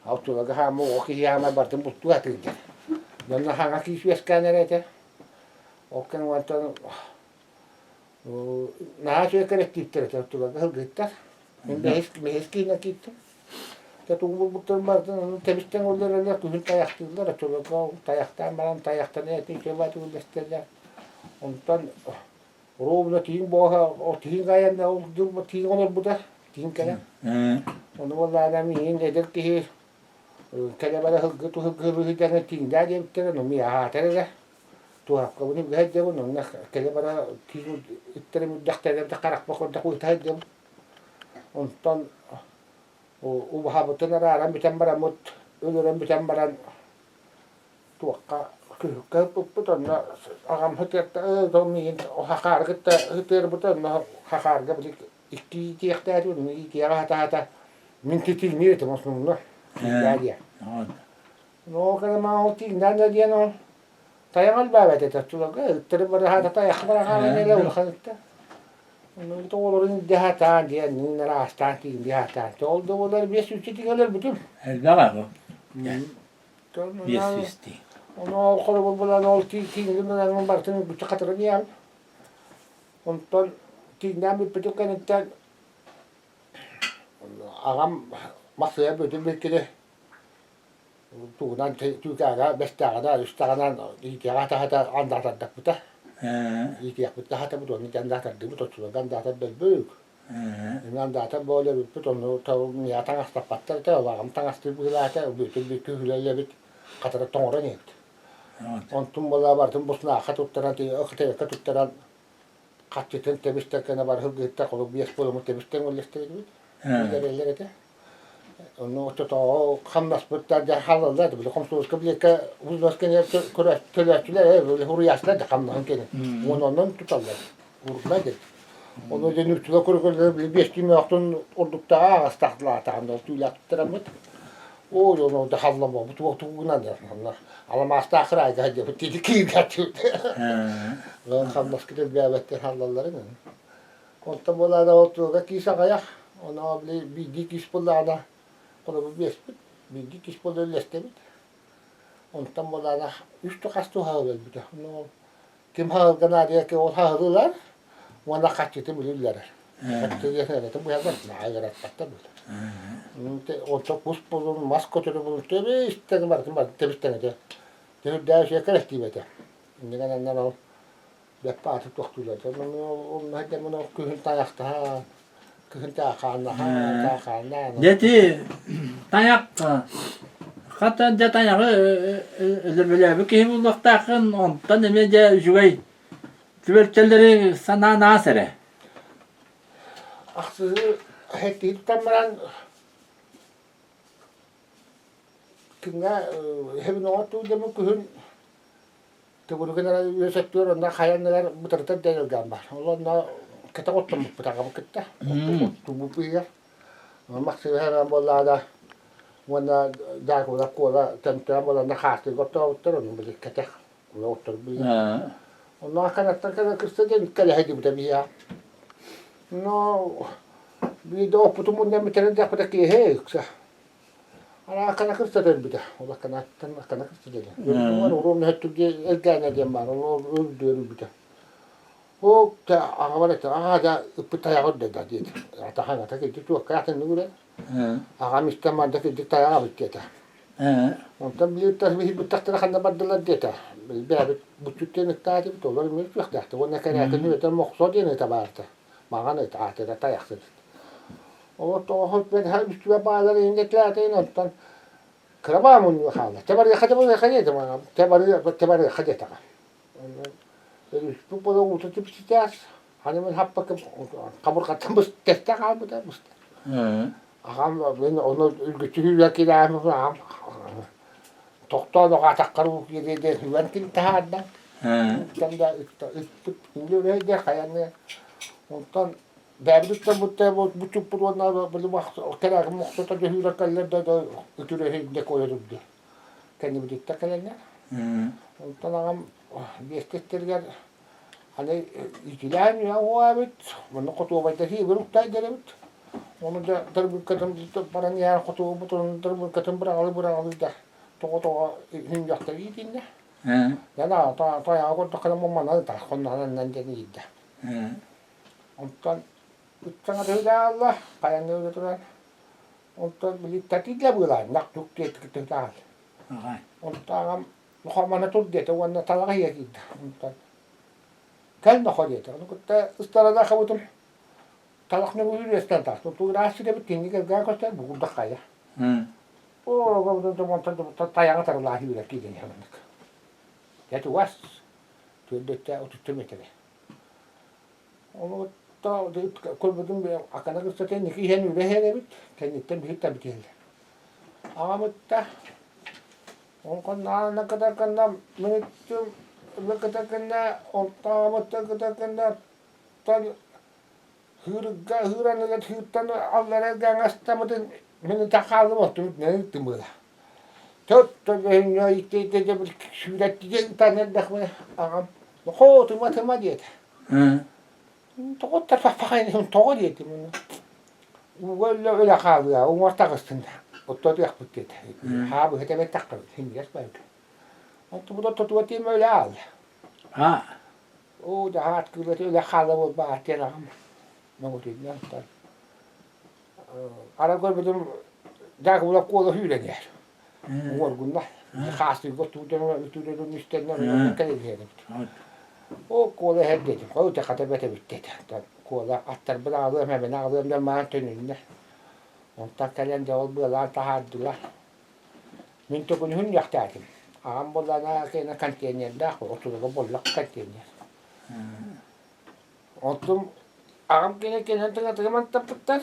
Auto lagi hamu oke ya mah bertemu butuh hati je. Dan nak hang aki suas kan ada je. Oke wantan nah saya kena kita tu lagi hal gitu. Meski na kita. Tunggu betul betul tapi tengok dia tu tayak tu dah tu kau tayak tamaran tayak tanya tu coba tu bestelnya. Ontan rob na ting boha o ting kaya na o du ting onor buta ting kaya. Ha. Ono wala na mi inde der ki kaya bala hug tu hug jangan ting dah dia kira no mi ha tere tu ha kau ni gaj jabo no na kaya bala ting itere mudah tere karak pokok dah ku tajam. Ontan ubah betul nara ram bicambara mut uluran bicambaran tuaka ke betul na agam hetet domi hakar kita heter betul na hakar ga beli iki tiak tadi ni iki ara hata min titil ni itu maksudnya ya dia no kana mau tinggal dia no tayangal bawa itu tu ga terbara hata tayak bara kana ni lawan khalta no itu orang dihatan dia ni narasta ti dihatan tol do onlar beş üç tinggal betul El baga. to Yes, fisti. ono kalau bulan ol tinggal dengan barteng bercakap dia untuk tinggal betul kan itu agam masih betul betul tu nanti tu cara besta ada istana di cara hata anda tak betul Ha. iki betul hata betul ni anda tak betul tu anda tak betul Ha. anda tak boleh betul no tahu ni tengah tepat tu agam tengah tu lah tu betul betul lah kata tongorang ni ontum bola bartum bosna khatut tanati akhte katut taran khatten tebista kana bar hugta ko bias polo mo tebista ngol leste Ha. ni no to khamnas butta ja halal da bil khamsus qabli ka uzwas kan ya kura tala tala huru yasla da khamna hanken wonon non tutalla urma de ono de nutla kura kura bias kimi ahtun ordukta astahla ta ando tulak tramit o yo da hallam bu tu guna da Allah ala ma astakhra ga hajja bitti ki gatut Ha. khamnas kida biabat halalların konta bola da otu ga kisa ga ya ona bir dikiş bullada kalau biasa biji kis pun lepas tapi, ontam bolana istu kastu hal betul. No, kim hal kena dia ke orang hal lah, wana kacit itu boleh lah. Bu yazar aygarat batta böyle. O çok buz bulun, maskotunu bulun. Tabii istedim var tebisten de. Tabii daha şey karıştı bete. Ne kadar o defa atıp doktorlar. Onun hadi bunu köyün tayakta. Köyün tayakanda tayakanda. Dedi tayak hatta de tayağı ölür böyle bir kim bulduktakın ondan demece jüvey. Tüberçelleri sana nasere. Aksızı hep tamamen kınga hep ne oldu demek köyün Teburu kena sektör onda kayanlar bu tarafta değil gambar. Onlar kita ottum bu takım kita. Bu piyah. Maksud heran bola da wana da ko la tentu bola da khasti goto terun beli kita. Otur bi. Onlar kana kıstadan kale hadi bu tabiya. No bir de o putumun da miteren da pada ki heksa. Ana kana kıstadan bir de. Ola kana kıstadan. Var onun hattı elgane diye var. O öldürür bir de. O da ağabey da ıpıtaya orada da dedi. Atahan ataki tutu kayatın nure. Ağam istemanda ki diktaya bitti. Ondan bir tasbih bir takdir handa badala dedi. Bir bu tütten ihtiyacı bir dolar mı yok da. O ne kadar ne de maksud ne tabarta. Mağana itaate da tayaksız. O tohut ben her üstüne bağları indeklerden ondan krabamın hala. Tebari khadem tamam. Tebari khadem tamam. Bu böyle uçup çıkacağız. Hani ben hep bakıp kabur katım bu teste kaldı da bu. Ağam ben onu götürüyor ki de ağam. Doktor da atakları dedi ben intihada. Ben de İngilizce de kayanı. Ondan devletten bu çuppur onlar böyle bak kadar muhtaç da kaller da ötürü de koyuyordu. Kendi bir dikte kalanlar. Ondan ağam bir hani ikilen ya o evet. Bunu kutubayda hi bir uktay derebit. Onu da darbı kadın paran ya kutubu butun darbı kadın bırağı da. Togo hingakta yidinne. Ya da ta ya ko takala mamma da konnan nan de yidda. Ondan uttanga da Allah kayanı götüren. Ondan bili tatilla bulan nak tukte tukta. Ondan muhamana tudde to wanna talaga yidda. Ondan كان خديت أنا كنت استردا خوتم طلقنا بقول يستنتع تو راسي ده بتيجي كذا كنت بقول دقايا أو قبل ده ما تد تطيعنا ترى الله يبارك فيك يا منك يا تواس تودت أو تتمتله أنا كنت كل بدون أكنا كنت تاني كي هني وده هذا بيت كان يتم هيك تبتيل أمامت وكنا نكذا كنا من Bekata kena ontamata kata kena tan hüran ile hütan Allah'a gangasta mıdın beni takalım oturup ne tümüla. Tot da ya işte de bir şuret diye tane dakma ağam. Ho tuma diye. Tokat tafakayın tokat diye. Valla öyle kaldı ya. O ortakısında. Otodu yakıp dedi. Ha bu hete takıldı. Şimdi yaşmaydı. Ondan bu da tutuvatayım öyle al. Ha. O da hat kyllä öyle halı bahçeler. Ne oldu ya? Ara görmedim. Daha bu da kola hülener. Orgunla. Hastı götürdüm üstünden kalıyor. O kola hep dedim. O da katabete bitti. Kola atlar bana aldım hemen aldım da mantönünde. Ondan kalan da ol böyle tahaddular. Min tokun hün yaktadım. Ağam bolana kena kantiyen da oturup bollak kantiyen. Otum ağam kena tengah tapıttar.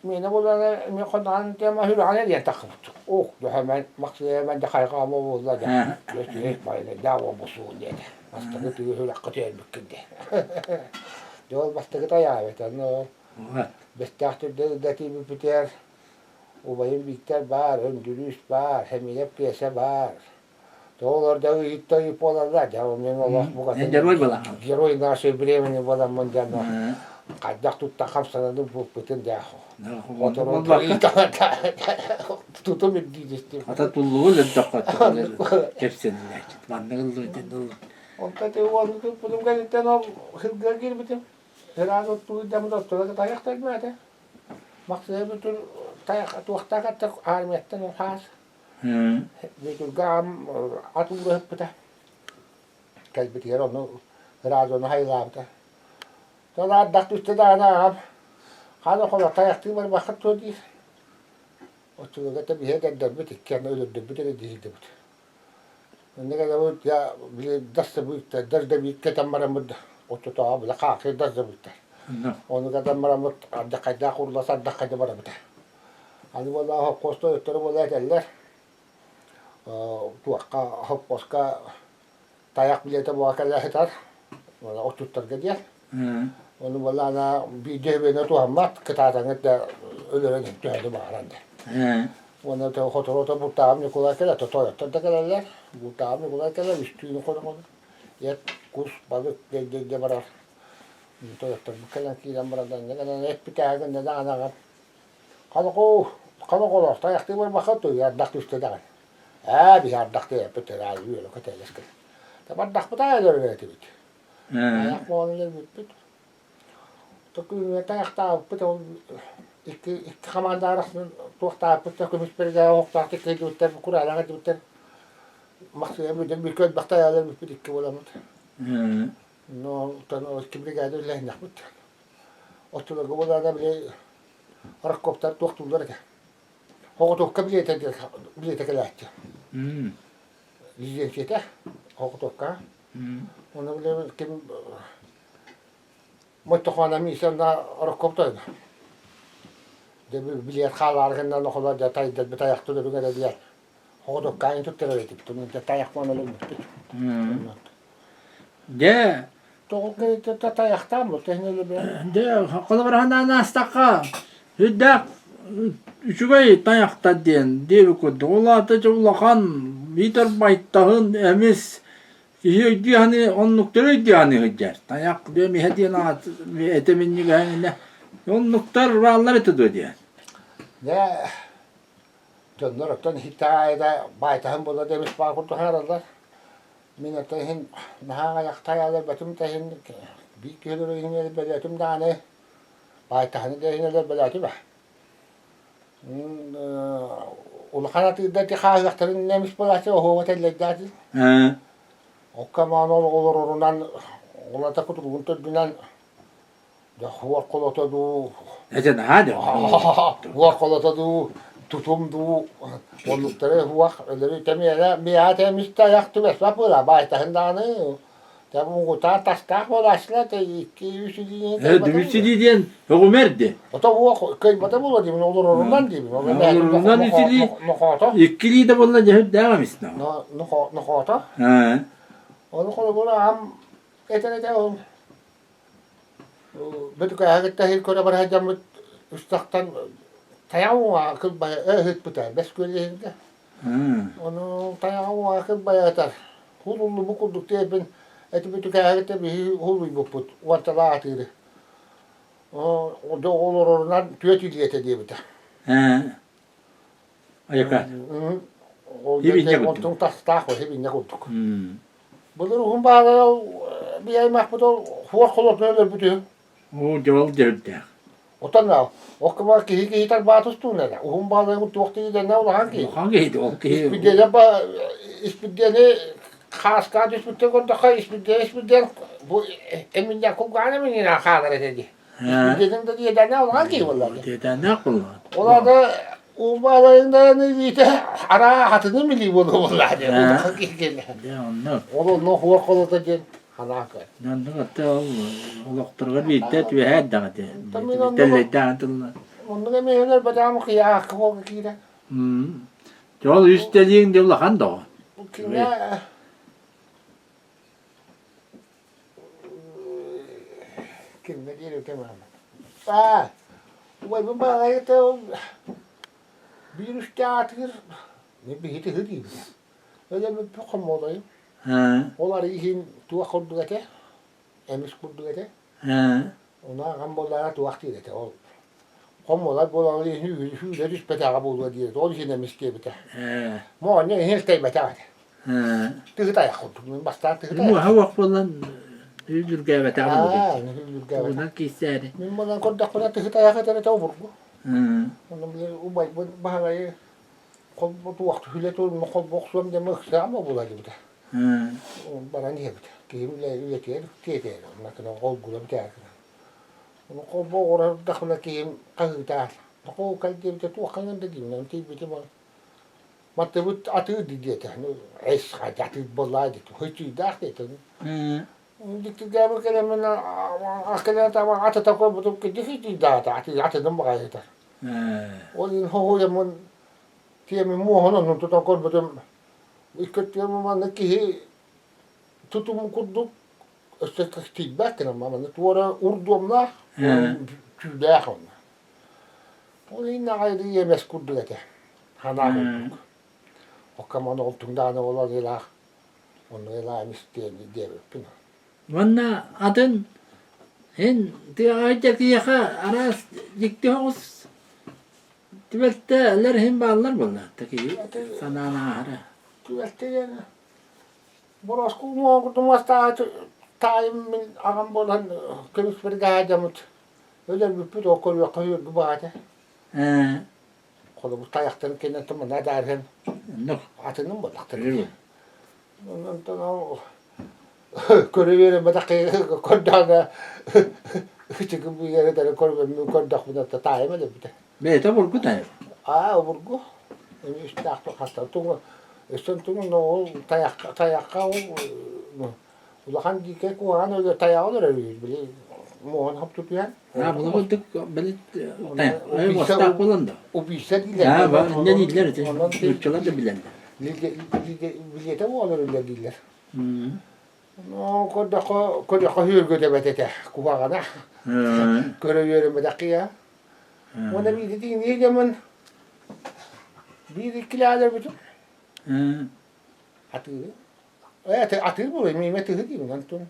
Mina bolana mi konan tema hürane diye takıp. Oh da hemen maksaya ben de kaygama bolla da. Geçti böyle dava bosul dedi. Hasta tuyu hüle katıyor bükündü. Yol bastı ya evet ano. Bestahtır da tibi biter. O bayım biter var, öndürüş var, hemile piyasa var. Doğrularda hittoyu polarlar ya onun Allah bu kadar. Geroi bala. Geroi naşı biremini bana mandana. Kadak tutta kapsanadı bu bütün de. Otomobil tutum edildi. Ata tulluğu le dakika. Hepsini ne? Vandırıldı dedi. Ondan da o anı bulum geldi o hırgır bitim. Herhalde tuttuğu da tuttuğu da tayak gelmedi. Maksaya bütün tayak tuğakta katta armiyetten o has. Hı. Bütün gam atıldı hep biter. Kalbeti yer onu herhalde onu hayırlardı. Sonra addak düştü de anam. Hadi kola tayaktı var vakit tuttu. O çocukta tabii heder dörbütük. Kendi öldürdü. Bütün de dizildi. Ne kadar bu ya bile dasta büyük de derde büyük ketem maramıd. O tuta bile kalkı dasta büyük de. Onu kadar maramıd. Addakayda kurulasa addakayda maramıd. Hani vallahi kosta ötürü vallahi derler. Tuakka hopposka tayak bilete bu akalla hetar. Valla o tutar gidiyor. Onu vallahi na bir cebine tuhamat kıtatanıt da ölüren tühedi bağıranda. Onu da fotoğrafta bu tam ne kolay kela toyota da kelalar. Bu tam ne kolay kela üstünü koydu. Yet kus balık gel barar. Toyota bu kelan kiran baradan ne kadar hep bir tane de ana. Kalı tayaktı var bakatı ya dak üstte de. Bir yardak diye biter ay yürü katayız kız. Tabi dak biter öyle bit. Ayak boğanlar bit. Takım tayakta bit iki kamanda arasında tuğta bit takım bir hokta tekrar biter kurala biter. Maksudum bir köy baktayalar bit iki olamaz. No tanı kibriga de lehne bit. Oturup go'da bile rakoptar tuğtular ki. Hoğutuk bilete kelahti. Liyenkete hoğutukka. Onu bile kim mutluğuna misanda rakoptar. De bilet kalarken da hoğuda da tayda bitayaktı da böyle diye. Hoğutukka in tuttular edip tunun da tayakmanı olmuş. De Toğuk da tayakta mı tehneli be? de kalabarhana nastaka. Hüddak üçügey tayakta diyen devi kodu. Ola da çulakan bitir bayttahın emis. Hüddi hani onlukları hüddi hani hüdder. Tayak diyor mi hediyen at eteminni gayne. Onluklar varlar etudu diyen. Ne? Dönürükten hikayede baytahın burada demiş bakırdı herhalde. Minnetehin naha yaktayalar betim tehin bir kilo ineli beletim dane. Baytahını da ineli beletim be. Ulakanatı da tıkayakların neymiş bulası o hovatellekdati. O kaman olur orundan ulata kutu buntu dünen da huwa kolota du. Ece hadi. Huwa kolota du tutum du. Onlukları huwa öleri temiyela miyate mista yaktı bes vapula baytahındanı. Tabi bu ta bolaşla te 200 diye. Dümüşsüzü diyen hükümerdi. O da huwa kıymata bulur diye olur orundan diye. Orundan üstüli. İkkili de bununla cehit devam isna. Nokota. Onu kolu bunu am etene o. Betul harita hil kau dapat hajam ustaktan tayaw akıl baya hit putar bes kulihin ka. Onu tayaw akıl baya tar. Hululu bukuduk diye ben eti betul harita bir hulu bukut. Wantala atire. O da olur oradan tüyetiliye diye biter. Ayaklar. O Hibinne da kudduk. ontun tastak o hibinne kudduk. Bulur humbala bir ay mahmudol huwa kolot neler bütün. O jol jehit. Otan o kama ki hitar batus tu nela. Humbala ngut waktu de na ulah ki. Hangi o ki? İspidye ba ispidye ne khas ka ispidye kon da khay ispidye bu emin ya ko gane min na khadare dedi. İspidye'nin de diye de na ulah ki vallahi. Deden ne kullan? Ola da Umbalayında ne diyete ara hatını mı li bunu vallahi. O da hakikaten. Ya onu. O no huwa kolot de hanaka. Nandı hatta olukturga bittet ve hadda de. Tabii onu- Telle dağıtıldı. Onun da meyveler badamı kıya kıvı kıyla. Jol üsteliğin de ulakan da. Bu kıyla kimde değil ki ama. Bu bu bağlayı da bir üstte atır. Ne bir hiti hiti. Öyle bir pokum olayım. Onlar ihin tuğa kurdu ete. Emiş kurdu ete. Ona gambollara tuğak değil ete. Kommolar bolalı hüyle düşbete ağabolu diye. O için emiş diye bite. Mo ne hil tey bete ate. Tıhıta yakurduk. Bastan tıhıta Bu hava falan Hüzür gavete Aa, aldı. ne hüzür Buradan kissedi. min bolan koddak bana tıhıt ayak etere tavurgu. Hı. Onun bir ubay bahalayı kol bu vakti hület olma kol boksum demek ama buladı bu da. Hı. Bana niye bu da? Kimle üretiyor, tiyedir. Ondan sonra kol bula bir tane. Onu kol bu orada dakla kim kahıta. Kol kaldı bir tu kanın da değil. Nanti bir şey var. Matte bu atı diye de. Es hacatı bolaydı. Hiç dahte. Hı. Dikti gabır kelemen akılına tamam atı takor bu ki hiç dahte. Atı da bakay yeter. Hı. Olin ho yamun tiemi muohon tutan korbatum ikköttiön mamma kihi tutum kudduk öste kahtibakken mamma tuora urduamla tydähon. Olin aidi yemes kuddugete. Hana kudduk. Okkaman oltun dana olan ila on eläimistieni dievöppinä. Vanna adın hen de ayacak yaka aras dikti hos. Tibette hem ballar bunlar. Taki sanana hara. Työltteen boros kuumoon kun tuomasta taimin akan bolan kymysvergääjä mut ölen pyto koljakka hyödy vaate. Hı. Kolu bu tayaktan kenen tama nädärhen No. atının bolaktan. Yürü. Ondan tano körüveren bataki koddaga çıkıp bu yere de korben koddak bu da taimele bite. Beta burkuta. Aa burgu. İşte hasta tunga. Sen tunga no tayakka o ulahan dike ko han öyle tayağı olur öyle bile. Muhan hap tutuyan. Ha bunu bulduk. Belit. Ay vastak bulundu. O bilse değil. Ha var. Ne diller? Türkçeler de bilen. Bilete o olur öyle diller. Hı. No kodda hürgü de betete kubagana. Hı. Körüveren bataki ya. Ona bir dediğin ne zaman bir ikiler bütün. Hı. Atı. Evet atı bu mime tı değil lan tun.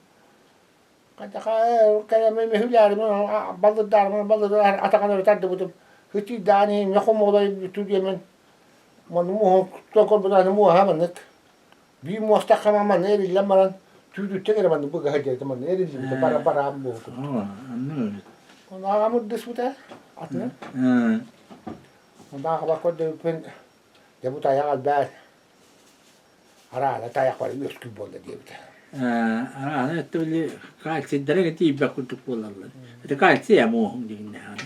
Kata kaya mime hüler mi balıklar atakan öterdi bu. Hiç dani ne kom olay bütün yemen. Manu tokol bana mu hamanık. Bir muhta kama ne lamaran tüdü tekrar ben bu gayet zaman ne dedi para bu. Aa, anlıyorum. Ona amud disputa atı. Hı. Ondan hava kodda pen ya bu tayağı alber. Ara tayağı var 100 kilo diye bir de. Ana tuli kalsi derece tiba kutuk bulallar. Ete kalsi ya mohum dinle ana.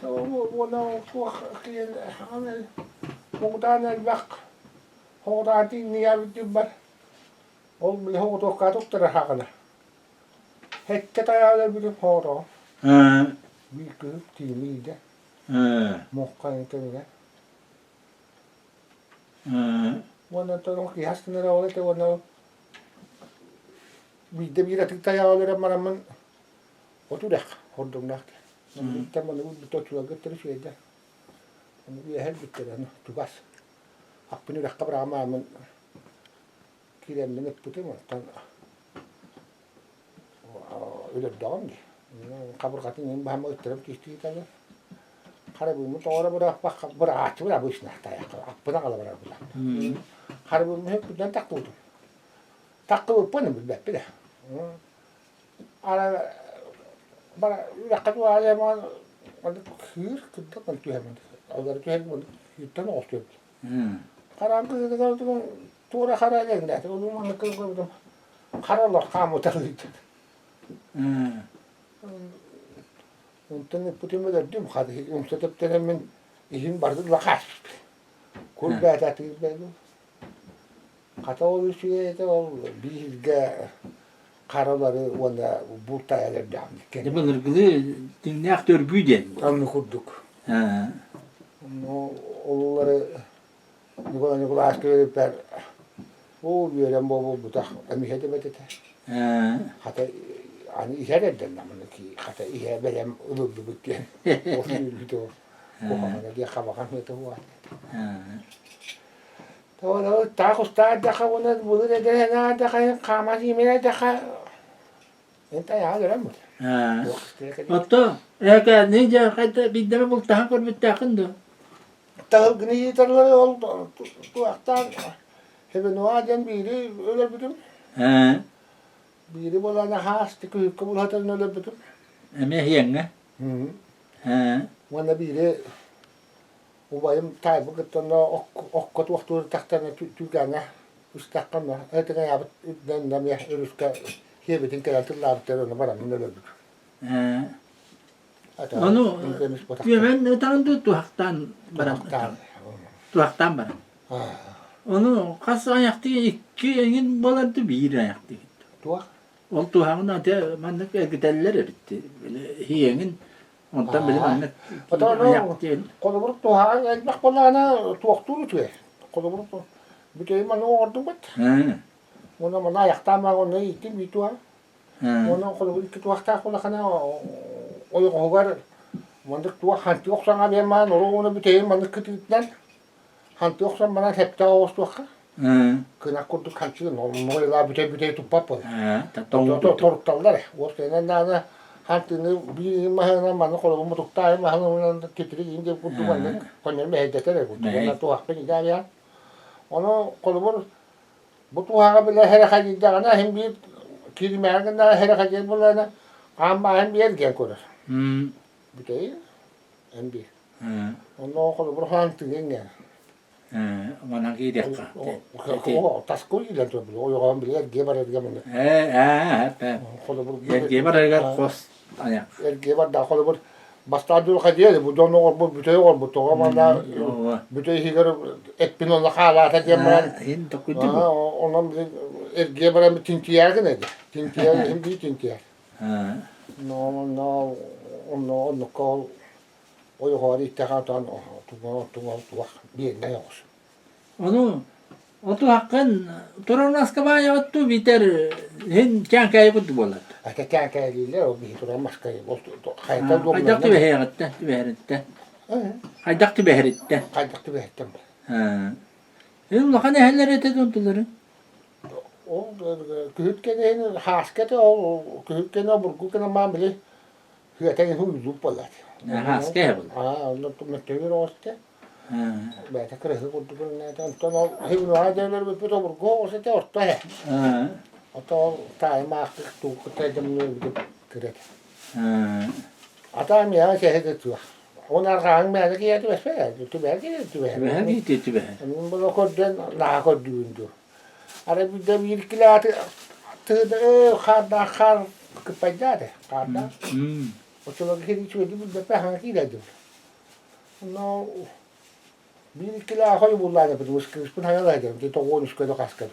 Tamam ona bu kiyen ana muhtan bak. Hoda tin niye bir bar. Ol bile hoda katuk tere hakana. Hette tayağı bir hoda. Hı. Bir kız timide. Hı. Mohkan temine. Hı. Ona tanong kihasnera olete ona bir atık tayağı maraman oturak hordum nakte. Tamam bu toçula götürü şeyde. Onu bir her bitti lan tubas. Akbini de kabra ama kiremle putu mu tan. Öyle devam di. Kabur katın baham ötürüm kişti tabi. Harabımı doğru bırak bak bırak bırak bu işine tayağı. Akbına kala bırak bırak. Harabımı hep buradan takıldı. Takılı până bir bile. Ara bara rakat var ya man kır kıda kan tuh hemen. Agar tuh hemen yutan olsun. Karan kıda kan tuh tura kara lengde. O zaman kıda karalar kamu taklit. Ondan putim de dim hadi. Ondan da tenemin izin bardı lakas. Kul bata tibelu. Kata olu şey de ol bilge karaları ona bultaylar da. De bulur gılı dinle aktör büyüden. Anlı kurduk. Ha. No oluları Nikola askeri per o yeren bu da emihete betete. Ha. Hatta ani ihare den namını ki hatta ihe belem ulu bitti. O filmde o kohamana dia kabakan itu wa. Ha. Tahu tak ustad dah kau nak buat dah nak dah kau kamasi mana dah kau entah ya ada ramut. Ha. Hatta ya ninja kayda bideme bultahan kor bittakın da. Tahu gini terlalu oldu. Tu aktar hebe noajan biri öyle birim. Ha. Biri bolana haastı köyükka bul hatan öyle bütün. Eme hiyenge. Ha. Bana biri ubayım taybı gittin okkot vaktu tahtana tügana ustakkanna. Etine yapıp üdden ya ürüska hiyebetin kelatırlar terörüne baramın öyle bütün. Ha. Onu yemen tanıdı tuhaktan baram. Tuhaktan baram. Onu kas ayaktı iki engin bolardı bir ayaktı. Tuhak? Ol tuhağın adı manlık ergiteller bitti. Böyle hiyengin ondan böyle manlık ayaktı. Koluburuk tuhağın ekmek bolana tuhakturu tüye. Koluburuk büteyim anı ordum bat. Ona mana ayakta ma onu itin bir tuhak. Ona koluburuk iki tuhakta kolakana oyu kovar. Mandık tuhak hanti yoksan abi man onu büteyim mandık kıtıktan. Hanti yoksan bana hepte ağız tuhak. Kına kurduk hançı noyla bütey tupap bol. Toruktallar. Ortaya nana hantini bir mahana manı kolumu tuktay mahana kitri indi kurdu manı. Konya mehdetere kurdu. Ona tuhak beni ya. Onu kolumur bu tuhağa bile hareket edene hem bir kirimergende hareket edene ama hem bir ergen kurur. Bütey hem bir. Onu kolumur hantini Mana gidek ka. O taskul ile to o yoğun bir geber edemem. Geber eger kos ayak. Geber da kolumur bastadul hadiye bu dono bu bütey ol bu toğamanda bütey higar etpin ona hala tedemem. Hin dokudu. Onun bir geber bir tintiyer gene. Tintiyer hem bir tintiyer. No onu kol o yoğun tekatan tuğ bir ne yok. Onu otu hakkın turanas kabaya ottu biter hin çankaya kutu bolat. Ata çankayliler o bir turamas kayı oldu. Hayta doğru. Haydaktı beheritte, beheritte. Haydaktı beheritte. Haydaktı beheritte. Hem lakane heller ete dontuları. O kühütkene haskete o kühütkene burgu kana mamle. Hüyeten huydu bolat. Haske bol. Onu tumettevir oste. Bätä krehi kudu näitä on tuolla hyvin haadeilla vi puto burgo se te orto he. Oto tai maakki tuukku teitä minun kirjat. Ata minä se hetettyä. On arkaan minä teki ja tyväs vähän. Tyväs tyväs. Vähän kiitti tyväs. Mulla kodden naako dyyndu. Are bidde virkkilaat tede khada khar kepajade. Khada. Oto lagi hiç bidde pahan kiladı. No Birikkilähän hoivullainen piti uskis kun hän lähtee, mutta tuo uskoa kaskelu.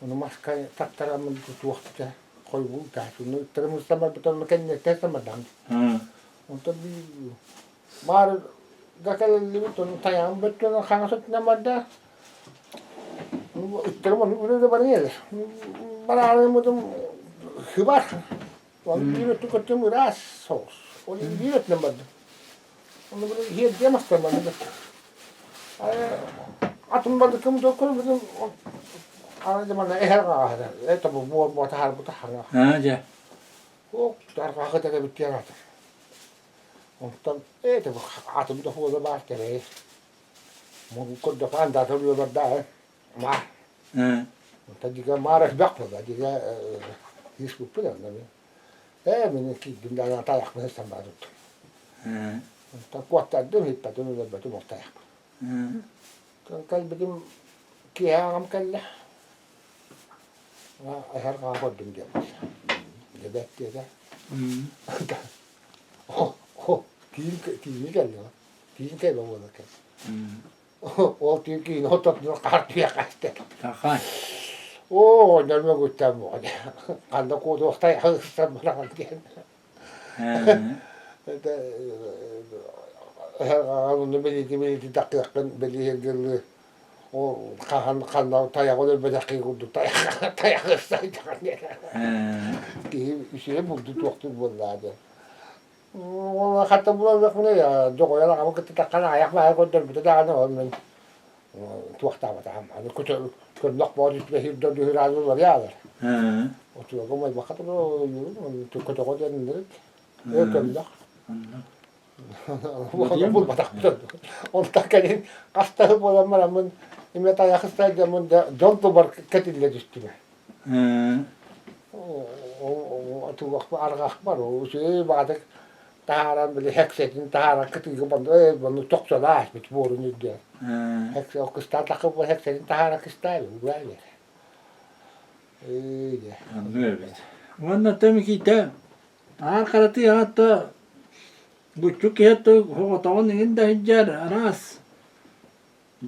On maskai tattaramman tuohta hoivulta. Sun nyt musta mä pitää kenne tästä madam. Mutta bi mar dakal limit on tayam betul khangasat namada. Termo nu bariel. Barale mutum hibar. On bir tukotum ras sos. On bir namada. Onu böyle hiç demezler bana. Atın balıkım doktor bizim arada bana eher kahve. Tabi bu tahar bu tahar. Ha ja. O tahar kahve de bitiyor artık. Ondan tabi atın da huwa bahtere. Mu kodda falan da tabi da ma. Tabii marif bakma da diye hiç bu plan da. Min ki günden tayak mı sen bana. Ta kuattadın hippadın da batı muhtayak. Kan kalbedim kiyam kalla. Her kahvedin diye. Debet diye. Kiin geliyor. Kiin kayba olacak. O kiin otatın kartıya kaçtı. Tahay. O nerme gittim bu. Kanda kodu oktay hırsam bana diye. Onu belli dakikadan belli yerleri o kandan tayak olur belki kurdu tayak ırsaydı ki bir şey buldu doktor bunlardı. Ona hatta bulacak mı ya? Doğuya ama kıtı takkan ayak var kodur bir de ana onun tuğta var tamam. Hani kötü kırnak body bir hidde bir razı var ya. O tuğla ama vakit o yürü kötü kodur nedir? Ökümlük. Bul batak betul. On takkan kasta bolan men imeta yaksta jamun jonto bar ketille distime. O tuğak var, argak var. O şey badık. Taharan bile heksetin taharan kıtıgı bandı. Bunu toksala açmış borun yüdde. Hekse o kıstan takıp bu heksetin taharan kıstayı. Böyle. Öyle. Anlıyorum. Ondan tabii ki de arkaratı hatta buçuk hatta hoğutawan ingin hiccer aras.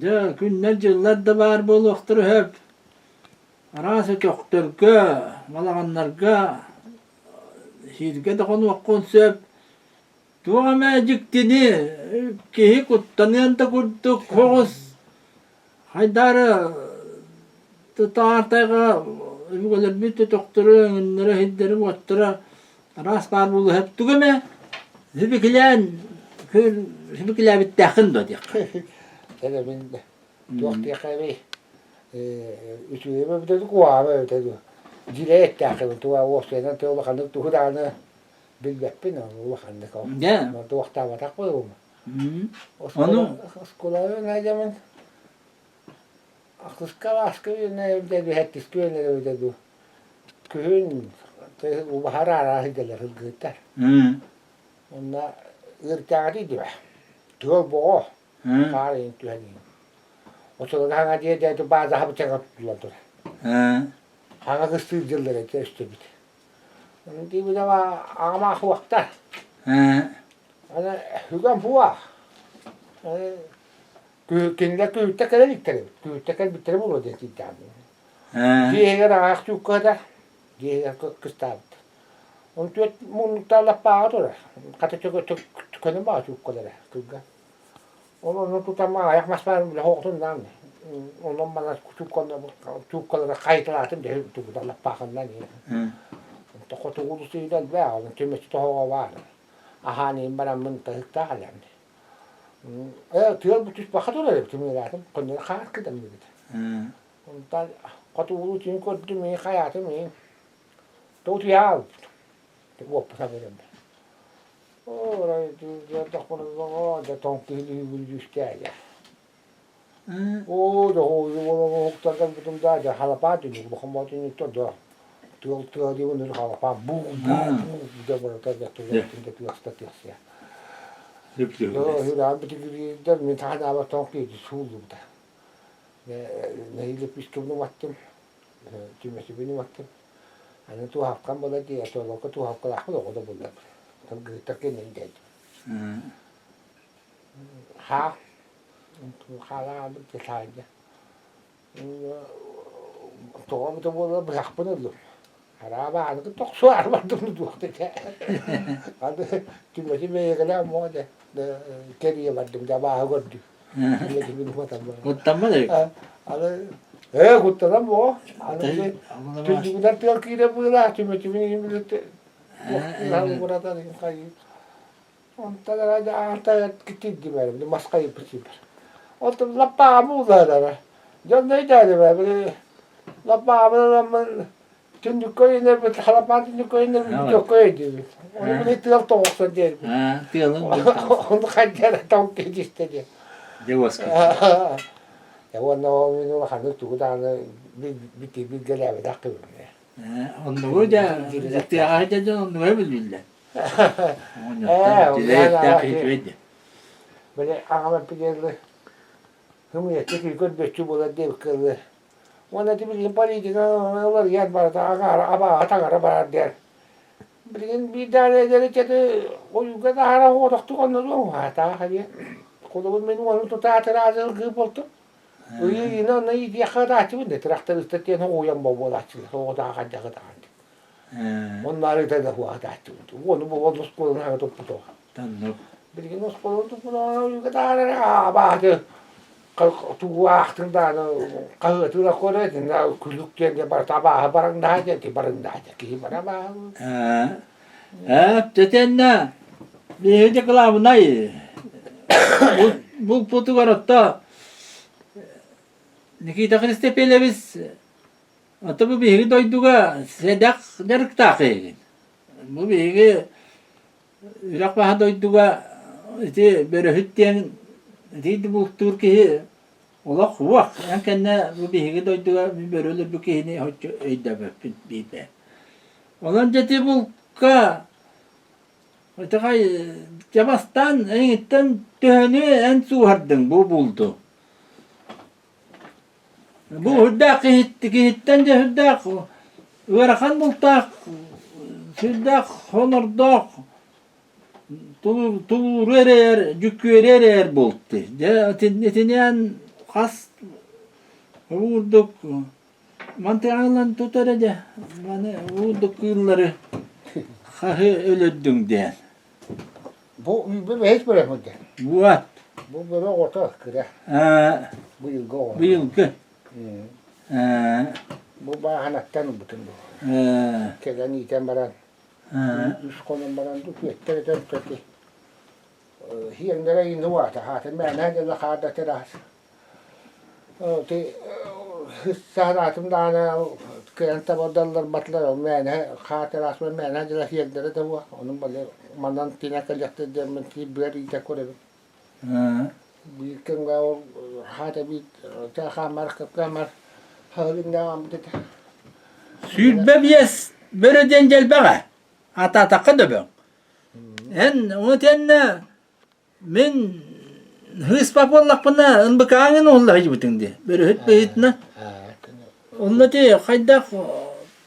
Ja günler yıllar da var boluqtur hep. Aras ötöktürge, malaganlarga hirge de konu vakkon söp. Tuğa mäjiktini kihi kuttanıyan da kuttuk hoğuz. Haydarı tutartayga ügöler bir ötöktürü günlere hidderim ottura. Aras var bulu hep tügeme. Hübiklen hübiklen bittakın da diyor. Hele ben tuğak diye kaybı. Üçüme bir de kuava ötedi. Cile ettakın tuğa oğuzlarından tuğa bakanlık tuğu dağını bilbepin o bakanlık o. Ya. Tuğak tava takmadı mı? Onu Skola ne zaman akıska askı ne ödedi hettis köyleri ödedi. Köyün o bahar ara hideler hılgıtlar. Onda ırkağıdı diyor. Tuğ boğu. Karın tüheni. O sırada hana diye dedi bazı habıçağa tutuladır. Hana kısır yılları geçti bit. Onun gibi de var ama vakta. Ana hügam fuwa. Kendine köyütte kadar bitirir. Köyütte kadar bitirir olur diye iddiam. Diğer ayak çok kadar. Diğer kıstabıt. Onun tüyet munuklarla bağırır. Katı çok tükenim bağır çok kadar. Kıgga. Onu tutama ayak masmarım bile hoğutundan. Ondan bana çok kadar kayıtlatım diye tutarla bağırından. Tokotu ulusuyla ve onun tümesi tohuğa var. Ahaneyin bana mıntıkta alemdi. Tüyel bu tüs bakat olaydı tümüyeladım. Konları kağıt kıdım dedi. Ondan katı ulusuyla kodum iyi hayatım iyi. Doğru ya. Vop sabırım. Orayı da konuda da tonkili yürüyüşte ya. O da o hukuklardan bütün daha halapa dönüyor. Bakın bu dönüyor da. Tuğal diye bunu halapa bu da burada da tuğalında tuğasta ya. Yo hüran bir tigri'den min tahna ama tonkili sulumda. Ne ile piskunu baktım. Cümlesi beni baktım. Hani tu hafkan bala diye tuğal tu hafkan ahmed o da burada. Takin ne dedi. Ha. Hala bir detaylı. Tuğal da burada bırakmadı. Araba anı toksu araba bunu duhte. Adı tümesi beygele ama de keriye vardım da bağı gördü. Tümesi beni kutam. kutam mı dedik? Adı kutam o. Adı tümcüler Türkiye'de burada tümesi beni bildi. Lalu burada da kayı. Ondan da arta gitti gibi maskayı pısıdır. Ondan lappa mı da. Can ne dedi be? Lappa mı Tündük köyüne bir halapan tündük köyüne bir çok köy diyor. Onu bile tığal toğusun derim. Tığalın. Onu kaçara tavuk dedi istedi. Devaska. Ya onu hanı tuğdan bir geleve dakı. Onu hoca zıttı ağaca onu ne bilirler. Böyle ağaman pilerli. Hümiyetli köyün beşçi bola dev kırdı. Ona da bileyim paraydı onlar yer vardı atagara var der. Bileyim bir tane derecede o yukarıda hara odaktı onları hata hadi. Kolumun benim onu tutar razı gibi oldu. Yine onu iyi yakada açtı ne traktör isteyen o yan baba açtı. O da kadar kadar. Onlar da bu açtı. Onu bu onu skolun ha topu. Tanrı. Bileyim o skolun topu yukarıda hara tu ahtında kahve tu rakore tinda kulukken de bartaba barang dah jadi barang dah jadi baraba. Tetenna. Bir de kılavuz nay. Bu putu garotta. Nikita Kriste pelevis. Ata bu bir doyduga sedak derk takı. Bu bir Irak bah doyduga ite berhütten Dedi bu Türkiye ola kuvak. Yani kendine bu bir higi doyduğu bir bölülür bu kihini hoşça öydeme bir be. Olan jeti bulka Ötekay Cabastan enitten töhünü en suhardın bu buldu. Bu hüddak kihitten de hüddak Verakan bultak hüddak honordok tulur erer cükü erer buldu. Etinen kas vurduk mantığından tutar ede bana vurduk yılları kahı ölürdün diyen. Bu bebe hiç böyle mi? Bu at. Bu bebe orta kıra. Bu yıl go. Bu yılkı. Bu bahanattan bütün bu. Keden iten baran. Üst konum baran tut yeter tut. Hiyendere indi var ta hatın ben ne de hada teras. Te hıssaratım da ana kıyanta bodallar batlar men hateras men ne de hiyendere de var. Onun böyle mandan tina kalacaktı demin ki bir ite koydu. Bir kenga hata bir ta kamar kamar halin devam etti. Sülbe biyes böyle dencel bağa. Ata takı da ben. En o tenne men hıs papollak bana ınbıkağın oğullah hiçbütün diye. Böyle hüt beyitine. Onunla diye kaydak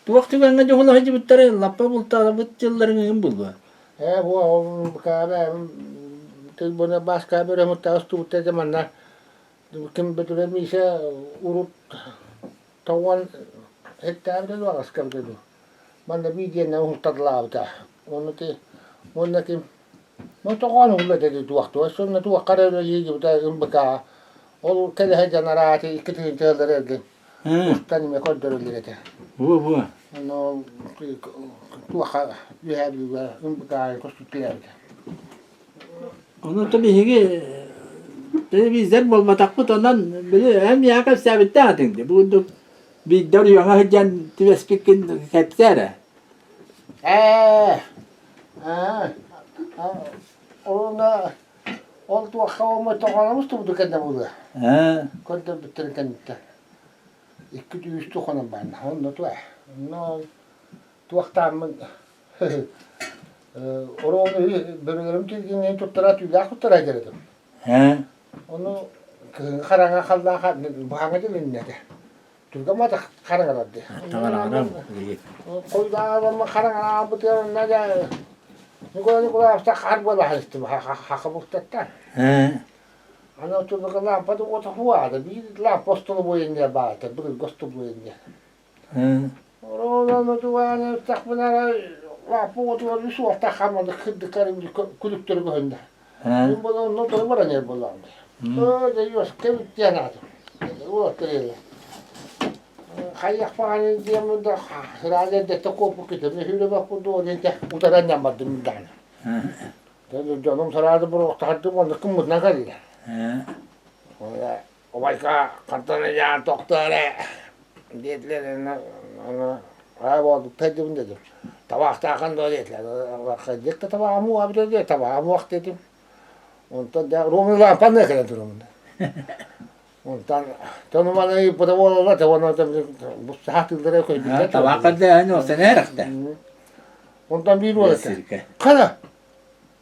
vakti ben de oğullah hiçbütleri lappa bulta bıt yılların ın buldu. Bu kahve buna başka bir muhtaç tuttu zamanlar kim betulemiyse urut tavan hektar da var askar dedi. Bana bir diye ne muhtaçlar onu kim tavan ulla dedi tuaktu sonra tuak kararı yiyi da ımbaka ol kede hejanarati ikitin tığları dedi. Ustan mi kontrol dedi. Bu. No tuak bir ımbaka kostutuyor. Onu tabii ki televizyon bulmatak bu ondan böyle hem yakıp sabitte atındı. Bu bir dörüyor hıcan tivespikin hepsere. Ona oldu akşam tokanımız tuttu kendine bunu. Koydum bitirin kendine. İki düğüş tokanım ben. Onu tuğa. No tuaktam. Onu bölümlerim tilginin tuttura tüyler tuttura geldim. Onu karanga kalda bahane dilin ne de. Türkçe mata karanga da. Tamam. Koyda ama karanga bu diyor ne de. Nikola hasta harba da hastım. Hakka muhtatta. Ana tutuka lampa da ota huada. Bir lampa postulu boyunca bağırdı. Bir gostu boyunca. Onu tuğanı takbına lampa otuvar bir su orta kalmadı. Kırdı karım kulüptürü koyunda. Ben bunu notu var ne bulam. Öyle yok kemik yanadım. O kırıyor. Kayak falan diye mi de herhalde de topu kitabı hüle bak bu doğru değil. Udaran yapmadım bir tane. Dedi canım sarardı bu ortadı bunu kim ne kadar. O başka kantonca doktora dediler ona ay oldu pedim dedim. Tabakta kan doğru dediler. Kaydıkta tabağı mu abi dedi tabağı mu vakti dedim. Ondan da Roma'dan panne kadar durumda. Ondan tanımalı bu da oğlan da ona da bu saatleri koydu. Tabakta hani o sene herhalde. Ondan bir oldu. Kana.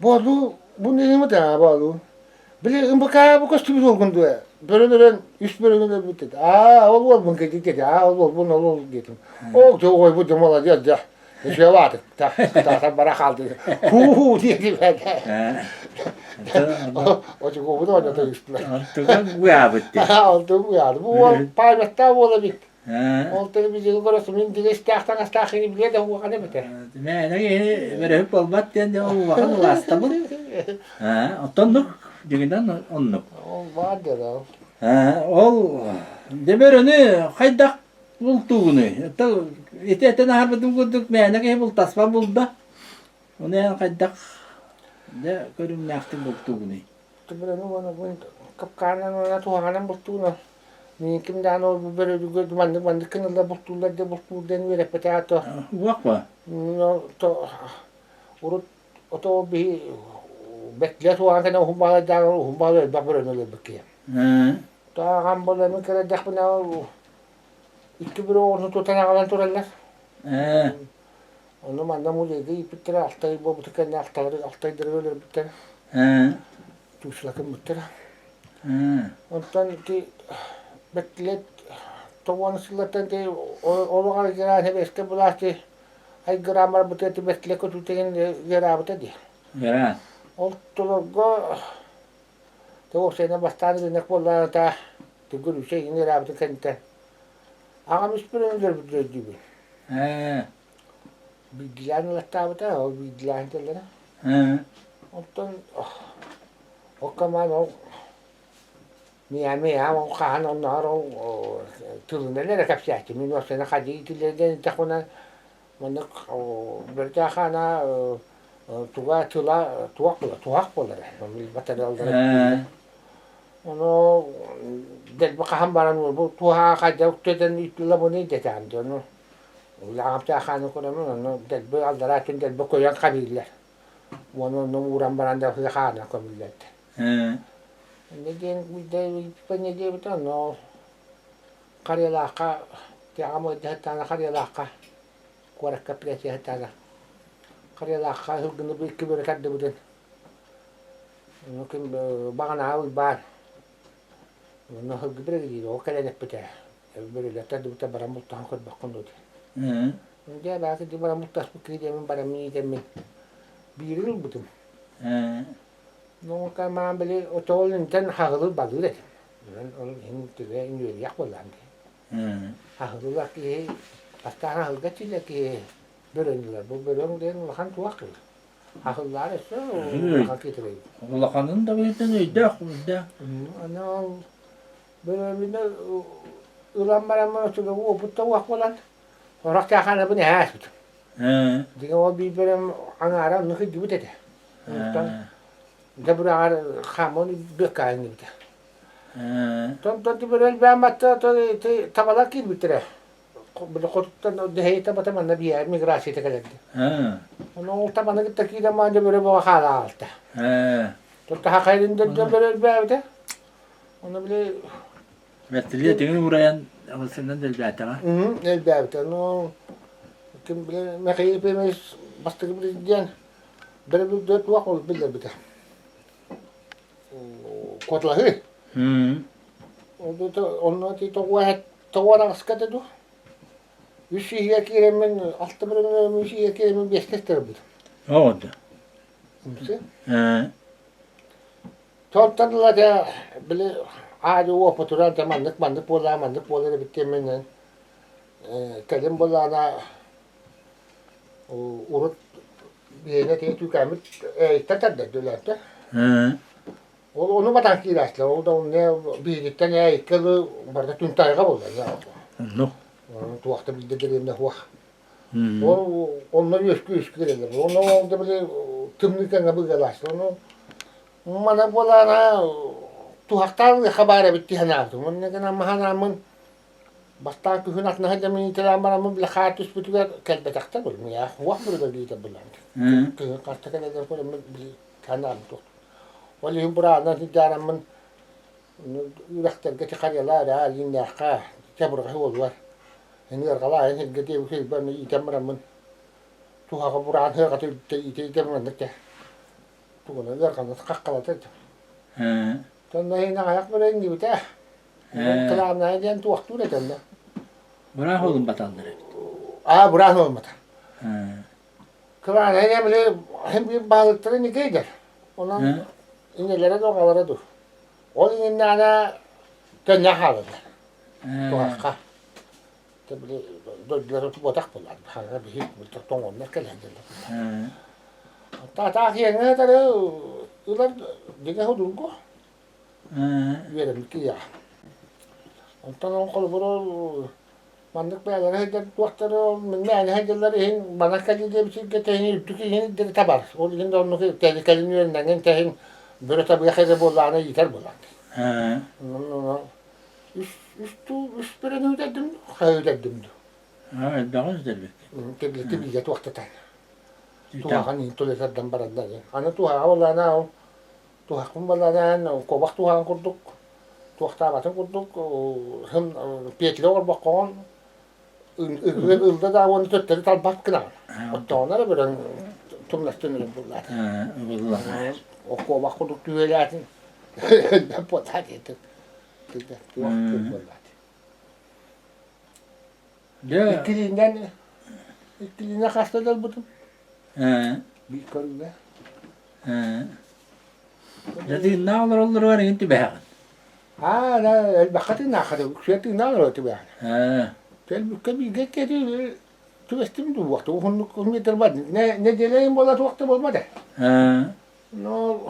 Bu ne mi de bu? Bile ımbaka bu kostüm olgundu. Böyle ben üst bölümünde bitti. Ol bunu dedi. Ol bunu ol dedim. O da o bu demola ya. Şey vardı. Ta bara kaldı. Hu dedi ben. O çok bu da da üstüne. Artık bu yaptı. Oldu bu ya. Bu paylaşta olabilir. O televizyon görüyorsun. Dilekten astahini bile de bu kadar beter. Ne böyle hep olmat diye o vakit vasta bu. Otonduk diğinden onluk. O vardı da. Ol demereni kaydak bultuğunu. Eteten harbadım gördük mene ki bul tasma bulda. Onu kaydak de görüm yaptım bultuğunu. Tebrenu bana bu kapkanan ona tuhangan bultuğunu. Mungkin dano böyle mandık kınında bultuğlar de bultuğu den verip petato. Vakfa. No to urut oto bir bekle tuhan kana humbala da humbala babreno le bekiya. Ta gambola mi kere dakbına iki bir onu tutana kalan turallar. Onu manna muleyde ipittir altay bu tukan altay dırgılar bitter. Ha. Tuşlakın bitter. Ha. Ondan ki beklet tovansılatan ki oruğa giren hebeske bulaştı. Ay grammar buteti bekle ko tuteyin yara butedi. Yaran. Oltulugo to sene bastante denek bolla ta tuguru şey yara butente. Ağamış bir gibi. Ha. Bilgilerini lattavata o bilgilerini telere. Ha. Ondan o kaman o Miami o kahan onlar o tülünelere kapsaytı. Min o sene hadi tillerden takuna manık o berkahana tuğak bolar. Materyalları. Ha. Onu del bakahan baran bu tuğak hadi öteden itla bunu detam diyor. Ulangap ta khano ko naman no del be aldaratin del be koyan kabila. Wono no uram baranda sa khana ko millet. Ha. Negen midde panyede bito no karyalaka ti amo dahta karyalaka. Kuara kaplesi hatala. Karyalaka hugno be kibere kadde buden. No kim bagana awul bar. No hugbre di o kala nepete. Bere la tadu tabaramut tan ko bakondo. Ha. Dia bahasa di mana mutas pukri dia membara mi demin. Biril butum. Ha. No ka ma beli otol ninten haglu bagule. Dan ol hin tire in yak bolan. Ha. Haglu la ki asta hagga tile ki bereng la bu bereng den makan tuak. Haglu la so makan kitire. Allah kanın da bir tane iddia. Ano bereng bina ulam maram so go putta wak bolan. Orang cakap apa ni has. Ha. Jika awak biberem angara nak hidup betul. Tang jabra khamu ni bekai ni betul. Ha. Tang biberem beamat tu tabalaki betul. Bila kotak dehai tu macam mana biar migrasi tu kerja. Ha. Ono tak mana kita kira mana biberem bawa halal tu. Ha. Tu tak kairin tu biberem betul. Ono beli. Mesela tengin burayan ama senden del bata. El betul. No. Kim beli macam pemis basta beli dian. Beli dua tua kol beli betul. Kuat lah he. Ono tu wahat orang sekat tu. Usia kira men alta beren usia kira men biasa terbuat. Oldu. Mesti. Ha. Tonton lah dia beli ada wah paturan teman mandik bola le bitti men. Kalem bola na urut biene tu kamit tatad dulu tu. Ha. Onu batang kilas lah. Onu ne bihitan ya ikal berda tuntai ka bola ya. No. Tu waktu bildi dedim wah. Onları üskü derler. Onu da böyle tümlükten kabul galas. Onu mana bola na tu haktan habara bitti hanatu. Mun ne kana mahanamın basta tu hunat na hada min telamara mun bil khatus bituga kalbe takta bul ya. Wah burada di tabulan. Tu kasta kana da böyle bil kanam tu. Wali himbra na tijaran mun yurahtar gati qaryalar ya linda qa tabur huwa war. Ini kalau ini gede ukir ban ikan meramun, tuh aku buran hal kata ikan mana nak tuh kalau ini kan skak kalau tu, dan ini nak ayak beren ni betul, kalau nak jangan tuh waktu ni kan, Berapa oğlum batanları? buran hal mata, kalau nak ni beli hem bahal teren ni kaya, orang ini lera tu kalau tu, orang ini ada tanya hal, tuh akak. Tabii dödler botak bular. Hanga bir hik bir tongon ne kelen de. Ta hiyen ta de ular diga hodun ko. Verim ki ya. Ondan on kol buro mandık beyalar heder tuakları men hederler hin bana kalli de bir şey geteni tüki de tabar. O gün de onu tehlikeli yönden tehin böyle tabii yakede bolana yeter bolan. Üst birini ödedim, ödedim. Ha, daha güzel bir. Tabii ya tuakta tane. Tuha hani tulisat dambaranda ya. Ana tuha wala na tuha kumbala na ko waktu han kurduk. Tuakta batang kurduk hem pietlo bakon Ilda da onu tötteri talbap kınar. Ottoğunlara böyle tumlaştırırım bunlar. Vallahi. O bak kuduk düğelersin. Ben potat yedim. Ya. İkiliğinden hastalar buldum. Bir körüyle. Jadi ne olur var inti be. Ha, elbette ne kadar yükseltti ne olur tabii. Ha. Tabii bir geçti. Tüvestim de vakti. Onun kilometre var. Ne deleyim bolat vakti olmadı. Ha. No,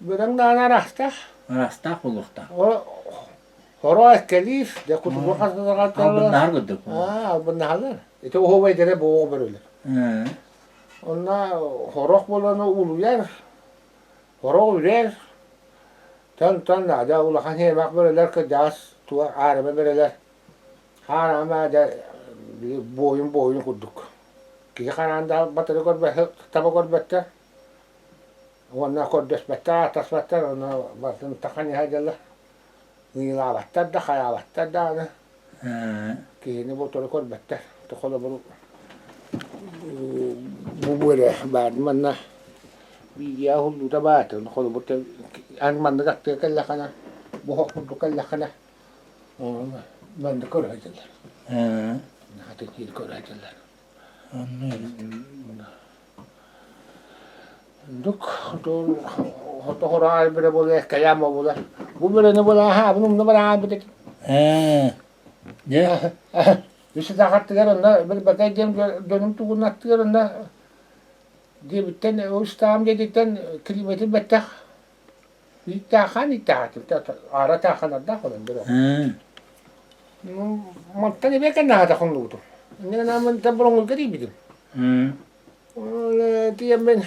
ben daha rasta. Rasta kulukta. Horo eskelis de kutu bakar da Albın nar gıdık. albın halar. İşte o havayı dere boğu böyle. Ona horok bolana uluyar. Horok ürer. Tan da ulakan hemak böyleler ki das tuğa araba böyleler. Harama da boyun kurduk. Ki kananda batırı korbet, taba korbette. Ona kordes bette, atas bette, ona batın takani hacalla. Nila bette, da kaya bette, da ana. Ki ne botoru korbette. Tıkola bunu bu böyle manna bir yahulu da batı. Tıkola bu te an manna gaktı kallakana. Bu hokmudu kallakana. Ben de kör hacalla. Hatta ki kör hacalla. Duk, hoto horar bire böyle kayam böyle. Bu bire ne böyle ha bunun ne böyle ha bir de. Ya. Yüzü takat yarında bir bakayım dönüm tuğun attı yarında. Diye bitten o ustam dedikten kilometre bettak. İttahan ara tahan da falan böyle. Montan beken nada konuldu. Ne namen tabrong garibidim. Diye ben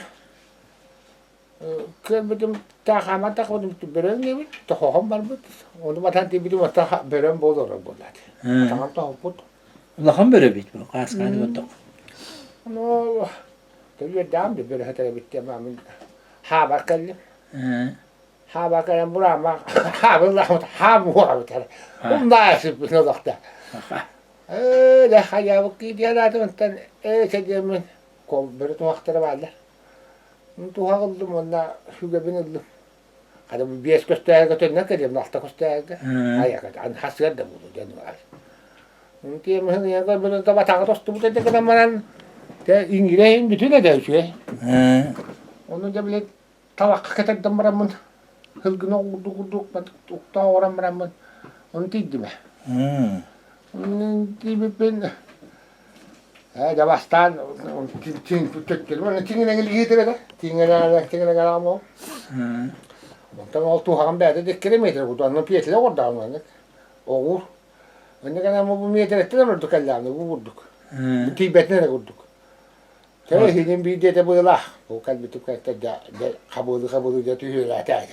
kırmızım tahamat takmadım tüberen gibi tohum var bu. Onu batan tibidim hatta beren bozor bolat. Tamam tohum put. Ulan böyle bit bu. Kas kan otok. No, tabii dam de böyle hatta bitti ama ha bakalım. Ha bakalım burama. Ha vallahi ha bu var bir. Ondan nasip ne dakta. De hayal vakit ya zaten sedemin kol böyle tuhakları varlar. Tuhak oldum onda şu gebin oldum. Hadi bu beş gösterge ne kadar nakta gösterge. Ayak an hasret de bu canım var. Diye mi ya da böyle tabi takı tostu bu dedi ki ben de İngilizce bütün ediyor. Onu da bile tavak katedim ramın. Hılgın olduk ben ukta oram ramın. Onu dedim. Onun gibi ben da bastan tin tuttum. Onu tingen ilgili de. Tingen ama. Tamam oltu ham berde de kilometre bu da piyetle orada almadık. Oğur. Önce kadar bu metre de vurduk Allah'ını bu vurduk. Bu Tibet'e de vurduk. Tabii hiçbir bir de böyle bu kalbi tukakta da kabul da tüyü la ta.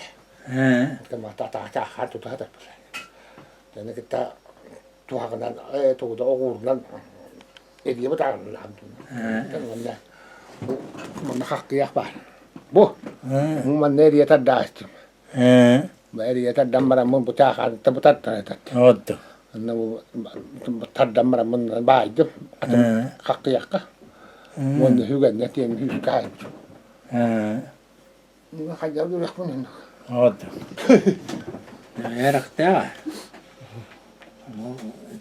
Tamam ta hartu ta. Yani kita tuhakan tu da oğurdan ediye batar Tamam da. Bu hakkı var. Bu. Man nereye ta dastım. Nereye ta damara mun butakan tabutat ta. Oldu. Annabu taddamara mun baydım. Hakkı yakka. Onu hügen ne diyeyim hüs kayıp. Hacer bir yakın. Oldu. Erak da.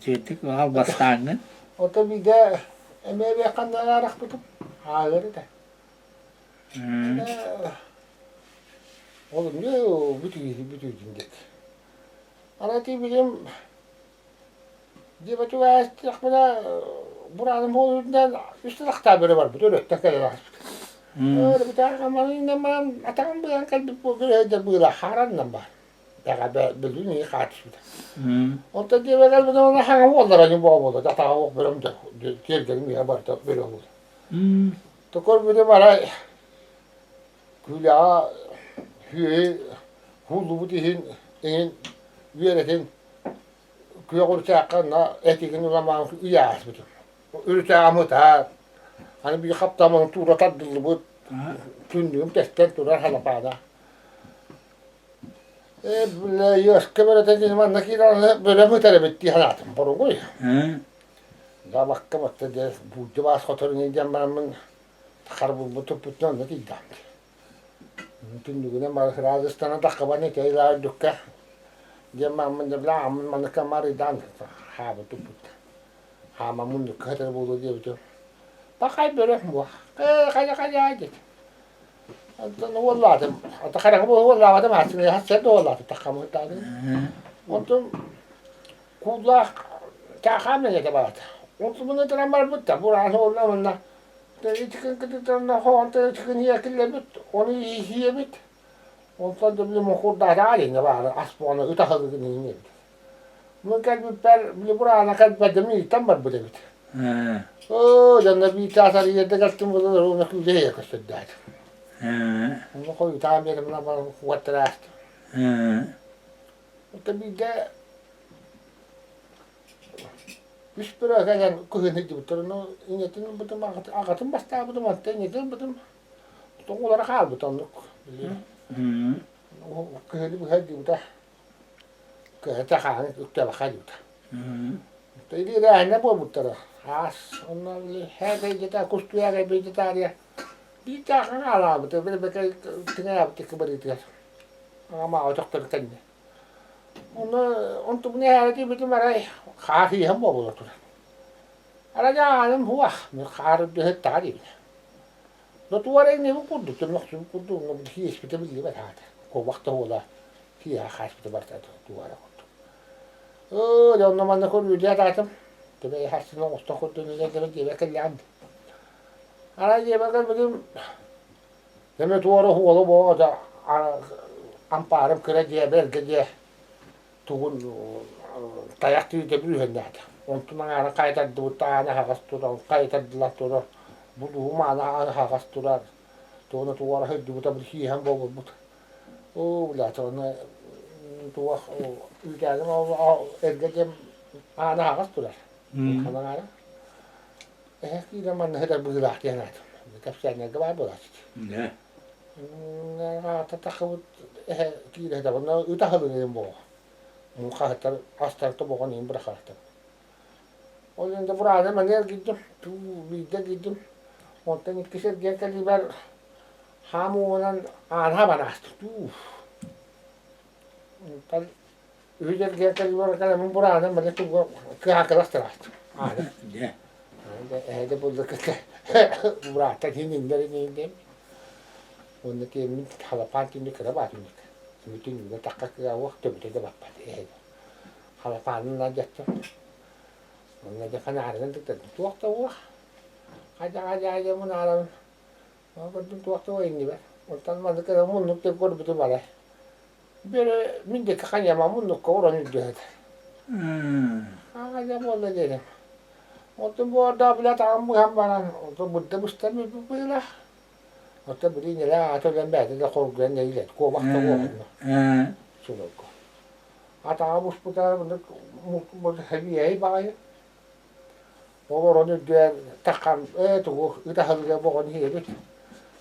Çetik al bastanın. O tabi de emeği yakandan arak tutup ağları da. Oğlum ne bütün dindik. Anlatayım bizim diye batı ve yakmada buranın boğulundan üstü lakta böyle var. Bütün ötten kadar. Öyle bir tane kamarın ama atağım bu yan kalbi bu böyle böyle harandan var. Ya bildiğin iyi kaçtı. Orada diye ben bunu ona hangi oldular acaba bu oldu. Atağı o bölüm de geldim ya var da böyle oldu. Tokor böyle var. Güla hüye hulu bu dihin en üyeretin köye kuracak na etikin zaman uyar bütün. Ürte amuta hani bir kaptamın tura tadlı bu tündüğüm testten turar halapada. Böyle yaş kamera tecrübe nakira böyle mi talep etti hayatım boru koy. Ya bakka batta de bu cevaz kotorun edeceğim ben takar bu toputtan da değil. Tunduguna mal Rajasthan'a da kabane teyla dukka. Diyemem ben de bla amın man kamari dan ha bu toput. Ha mamun dukka da bu diyor diyor. Bakay böyle bu. Kaya hadi. Antan vallahi ata kara bu vallahi adam aslında haset vallahi takamı tadı. Ondan kulak takamne de bak. Ondan bunu trambar butta. Buran olna bunna. Dedi çıkın kıtıklarına hoğanta çıkın yakille bit. Onu yiye bit. Ondan da bir mokurda da alın var. Asbonu ıtahı gidin. Bu kalbi per bir burana kalbi pedemi tambar bu bit. Oo canına bir tasar yerde kaçtım bu da onu kuleye kaçtı. Onu koy tamir bana bana kuvvetler. Tabii de üç bir öğren kuhunu gibi turunu inetin bu da akatın basta bu da matte inetin bu da toğulara kal bu tonluk. O kuhunu bu hadi bu da kuhunu takan ukta bakadi bu da. Tabii de ne bu tara. As onlar her şey de kustuya gibi de tarihe. Bir takan ala bu da bir bakay tıngaya bu kibrit. Ama o doktor kendi. Onu bunu herhalde bütün var kafi hem bu olur. Aracanım huwa mekharı de tari. Doktor ne bu kurdu tüm noksun kurdu onu bir hiç bir tabii var hadi. Ko vakti ola fiha haş bir barta duvara kurdu. O da ondan da kurdu ya tahtım. Tabii haşın o usta kurdu ne de diye bekle Aracıya bakar bizim demet doğru huwa bu da amparım kıracıya belgeye tuğun tayak tüyde bir hünnede. Ondan ana kayıt bu tane hagas turar, kayıt edilen turar. Bu mana ana hagas turar. Tuğuna tuğara hüddü bu tabi hi hem bu. O la tuğuna tuğak ülkenin o ergecem ana hagas turar. Kana ana. Kira man heda bu lah diye nat. Kapsayna gaba bu lah. Ne? Ne tatakabut kira heda bana utahalı bu. Mukahatar astarta boğan in bırakırdı. O yüzden de burada maner gittim, tu bir de gittim. Ondan ikisi geldi bir hamu olan anha bana astı. Tu. Tal ücret geldi bir kadar burada maner tu kıyaklaştı astı. Ağır. Ne? Hadi bu da burada kendinleri neydi? Onda ki min halapan kimi karabat mi? Bütün gün takak ya vakti bir de bapat. Halapan lan jattı. Onlar da kana argan tıktı. Tuakta o. Aja mun alam. Ama tuakta o indi be. Ondan man da mun nukte kor bitu bare. Böyle min de kakanya mun nuk koran üdühet. Aja bolla dedim. Ondan bu arada bile tamam bu hem bana. Ondan burada müstemi böyle. Ondan biri ne la atölden berde de korkulan ne ile. Ko vakta o. Suluk. Ata bu sputar bu hebiye bayi. Oğlanı diğer takan tu itahalıya boğan hiyedi.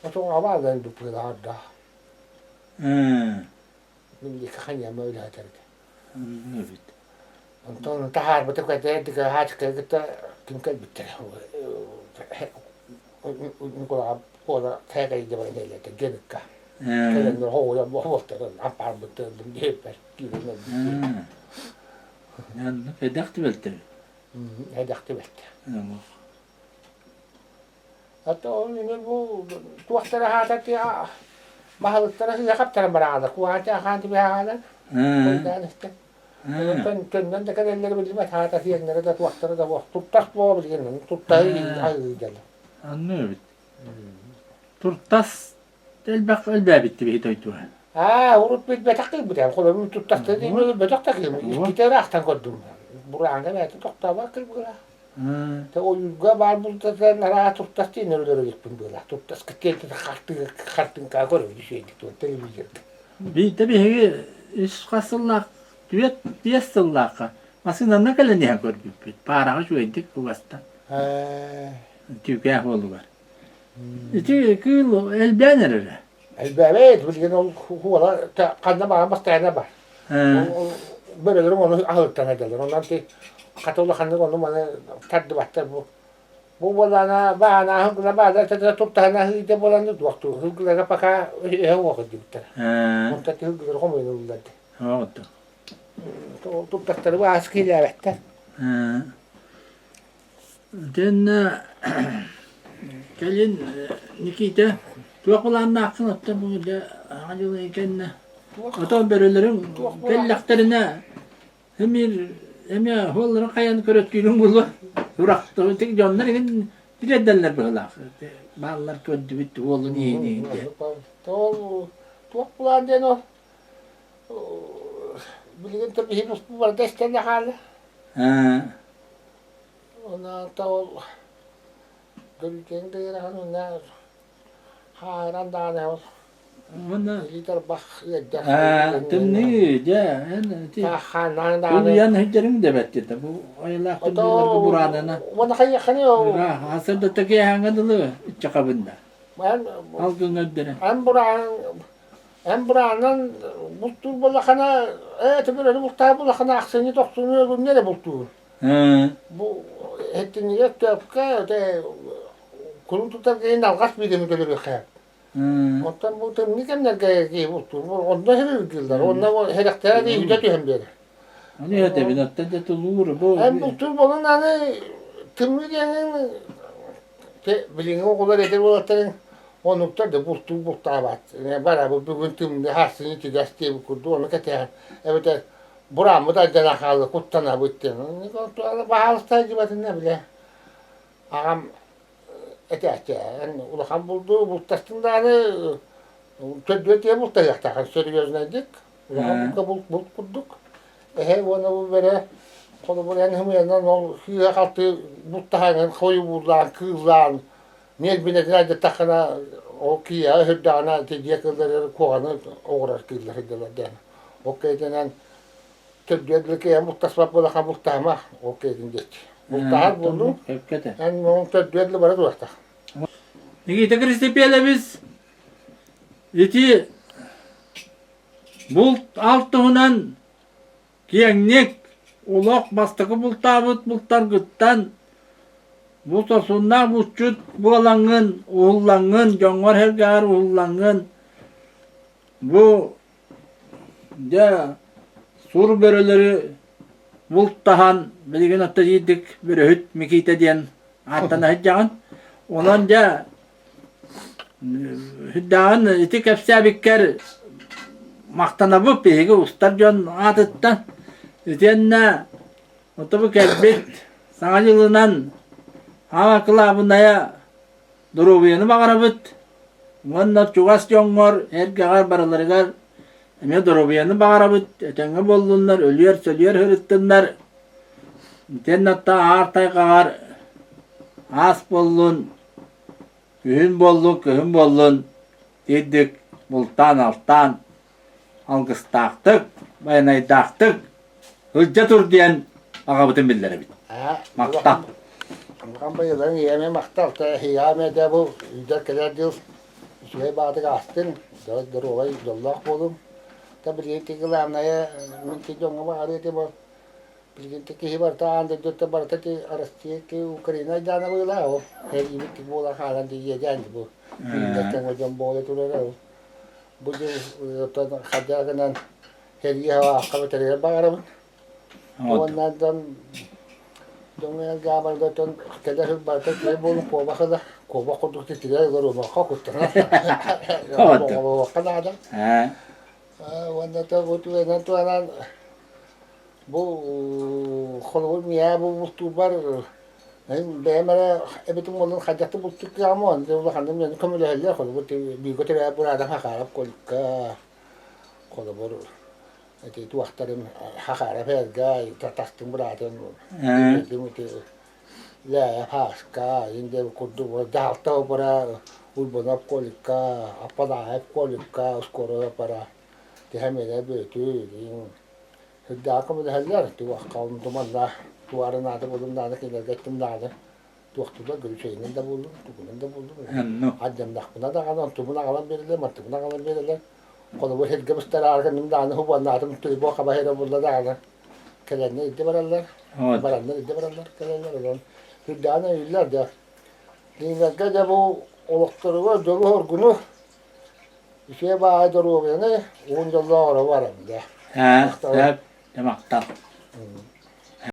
O çok avadan dupuyla da. Şimdi kakanya böyle hatardı. Evet. Ondan tahar bu kadar dedik haç kayıtta kim kay bitti. Nikola kola tegaydı böyle de gelikka. Kayın hoğla bu vakti apar bitti diye bir gibi. Yani fedakti belki. Hedakti bitti. Ama. Hatta onun bu tuahtara hatat ya mahalıklara yakaptara barada kuata kanti bir halan. Ondan işte. Ondan da kaderleri bilmez hatat yerlere de tuahtara da bu tuttas bu bilginin tuttayı ayıcalı. Anlıyorum. Turtas elbette bitti bir toytu. Urut bir betakil bir yani kolum tuttas dedi mi betakil. İşte rahtan koydum. Buraya ne tutta bakır buraya. Te o yuga var burada sen rahat tuttas değil nerelere gittin böyle. Tuttas kıtete kartın kagor bir şey diyor televizyonda. Bir de bir iş kasıllak düet piyasıllak. Aslında ne kadar ne gör bir para şu edik bu vasta. Tüke oldu var. İşte kilo elbener. Elbette bilgin o huvala kanına bana bastayana var. Böylelerin onu alıktan ederler. Ondan ki katolakanlık onu bana tadı battı bu. Bu bolana bana hıgla bana tete tutana hıgla bolana duaktu. Hıgla kapaka vakit bitti. Monta hıgla komayın ulladı. Oldu. Tuttakları bu askıyla bitti. Den gelin Nikita tuğakulanın aksın atta bu da acılı iken atan berelerin kelleklerine hem ya holların kayan körötküydün bulu durakta tek canlar igen direddeller böyle bağlar köndü bitti oğlun iyi diye. Tuğakulan den o bilgin tabi himus bu var destende hali. Ona tol gölgende yere hanım ne hayran daha ne var. Ona Lider bak yedde. temni ya Tahanan bu daha yan heccerin de betti de bu aylaktın bu buradana. Bana kaya kanıyor. Hasırda teki hangadılı çakabında. Ben Halkın öddene. en buranın bultur bulakana böyle bultar bulakana aksini doktorunu nereye bultur? Bu etini yaptıkça de kulun tutar ki nalgas bir demi gelir ya. Ondan bu temni kimler ki bultur? Onda her ülkeler. Onda her aktar diye yüce hem bir. Hani ya tabii natta da tulur bu. En bultur bulun hani temni diyenin bilin okullar eder olatların o noktada bultar bat. Ne bara bu bugün temni harsini ki desteği kurdu onu kete. Evet buramı da cenakalı kuttana bitti. Ne kadar bahalıkta civatın ne bile. Ağam etekçe. Yani ulakam buldu. Bultasın da hani tödüet diye bultayakta. Hani söyle gözüneydik. Ulakam bult kurduk. Ona bu böyle konu buraya hımıyandan o hıya kalktı bultahanın koyu bulan kızlan. Niyet binetine de takana o kiya hıddana tediye kızları koğanı uğrar kızlar hıddalar. Okey denen tödüetlik ya muhtasbap bulaka muhtama okey dindik. Muhtahar buldu. Yani onun tödüetli bana durakta. Nikita Kristipiyele biz iti bult altıhınan kiyengnek ulak bastıkı bultabıt bultar gıttan bu tosundan buçut buğalangın uğullangın jongar hergar uğullangın bu da sur böreleri bultahan bilgin atta yedik bir hüt mikite diyen hattana hıcağın olan da hüddağın iti kepse bikker maktana bu peki ustar jon adıttan itienne otobu kelbit sana yılınan hava kılabındaya durubiyanı bakarabıt onunla çugas jongor ergeğer baralarıgar eme durubiyanı bakarabıt etenge bollunlar ölüyer sölüyer hırıttınlar itienne atta ağırtay kağar as bollun Kühün bollun, dedik, bultan alttan, algıstaktık, bayanaytaktık, hıcca tur diyen ağabıtın billeri bit. Makta. Bakan bayılan yeme makta, hiyame de bu, yüzler kadar diyor, süre bağdık astın, dur olay, dollak bolum. Tabi yeti kılamnaya, minti jonga bağırıyor de bu, bilginti ki hibar taandı, dörtte barata ki arastıya ki Ukrayna dana böyle o. Her yimit ki bola halan diye yedi bu. Bilginti hocam bola turara o. Bu da hadiyadan her yere akıllı tere bağırım. Ondan donga gabar da ton kadar barata ki bolun kova kurduk ki tere garu ma kakutta. O kanada. Ondan da bu tuğla bu kolun ya bu bultubar beğenmene ebetim onun hacatı bultuk ya ama onu hanım yani kamile heller kolu bu bir götür ya burada hakarap kolka kolu bu eti tu aktarım hakarap her gay tatastım burada demek ya haska inde kurdu bu dalta para ulbonap kolka apada hep kolka skoro para tehmele betu Hıdda akımı da heller, tuğak kavim dumanla, tuğarın adı buldum da kiler gettim da tuğaktu da gülüşeyinin de buldum, tuğunun da buldum. Haddem nakbına da kalan, tuğuna kalan verirler, martıbına kalan verirler. Kolu bu hedge bıstara arkanım da hubanla adım tüy bu kaba hele burada da kalan. Kelenler idde bararlar. Evet. Baranlar idde bararlar. Kelenler olan. Hüddana iller de. Dinlerge de bu olukları var. Dolu horgunu. Şey bağı duruyor yani. 10 yılda ara var hem de. He, hep demaktan.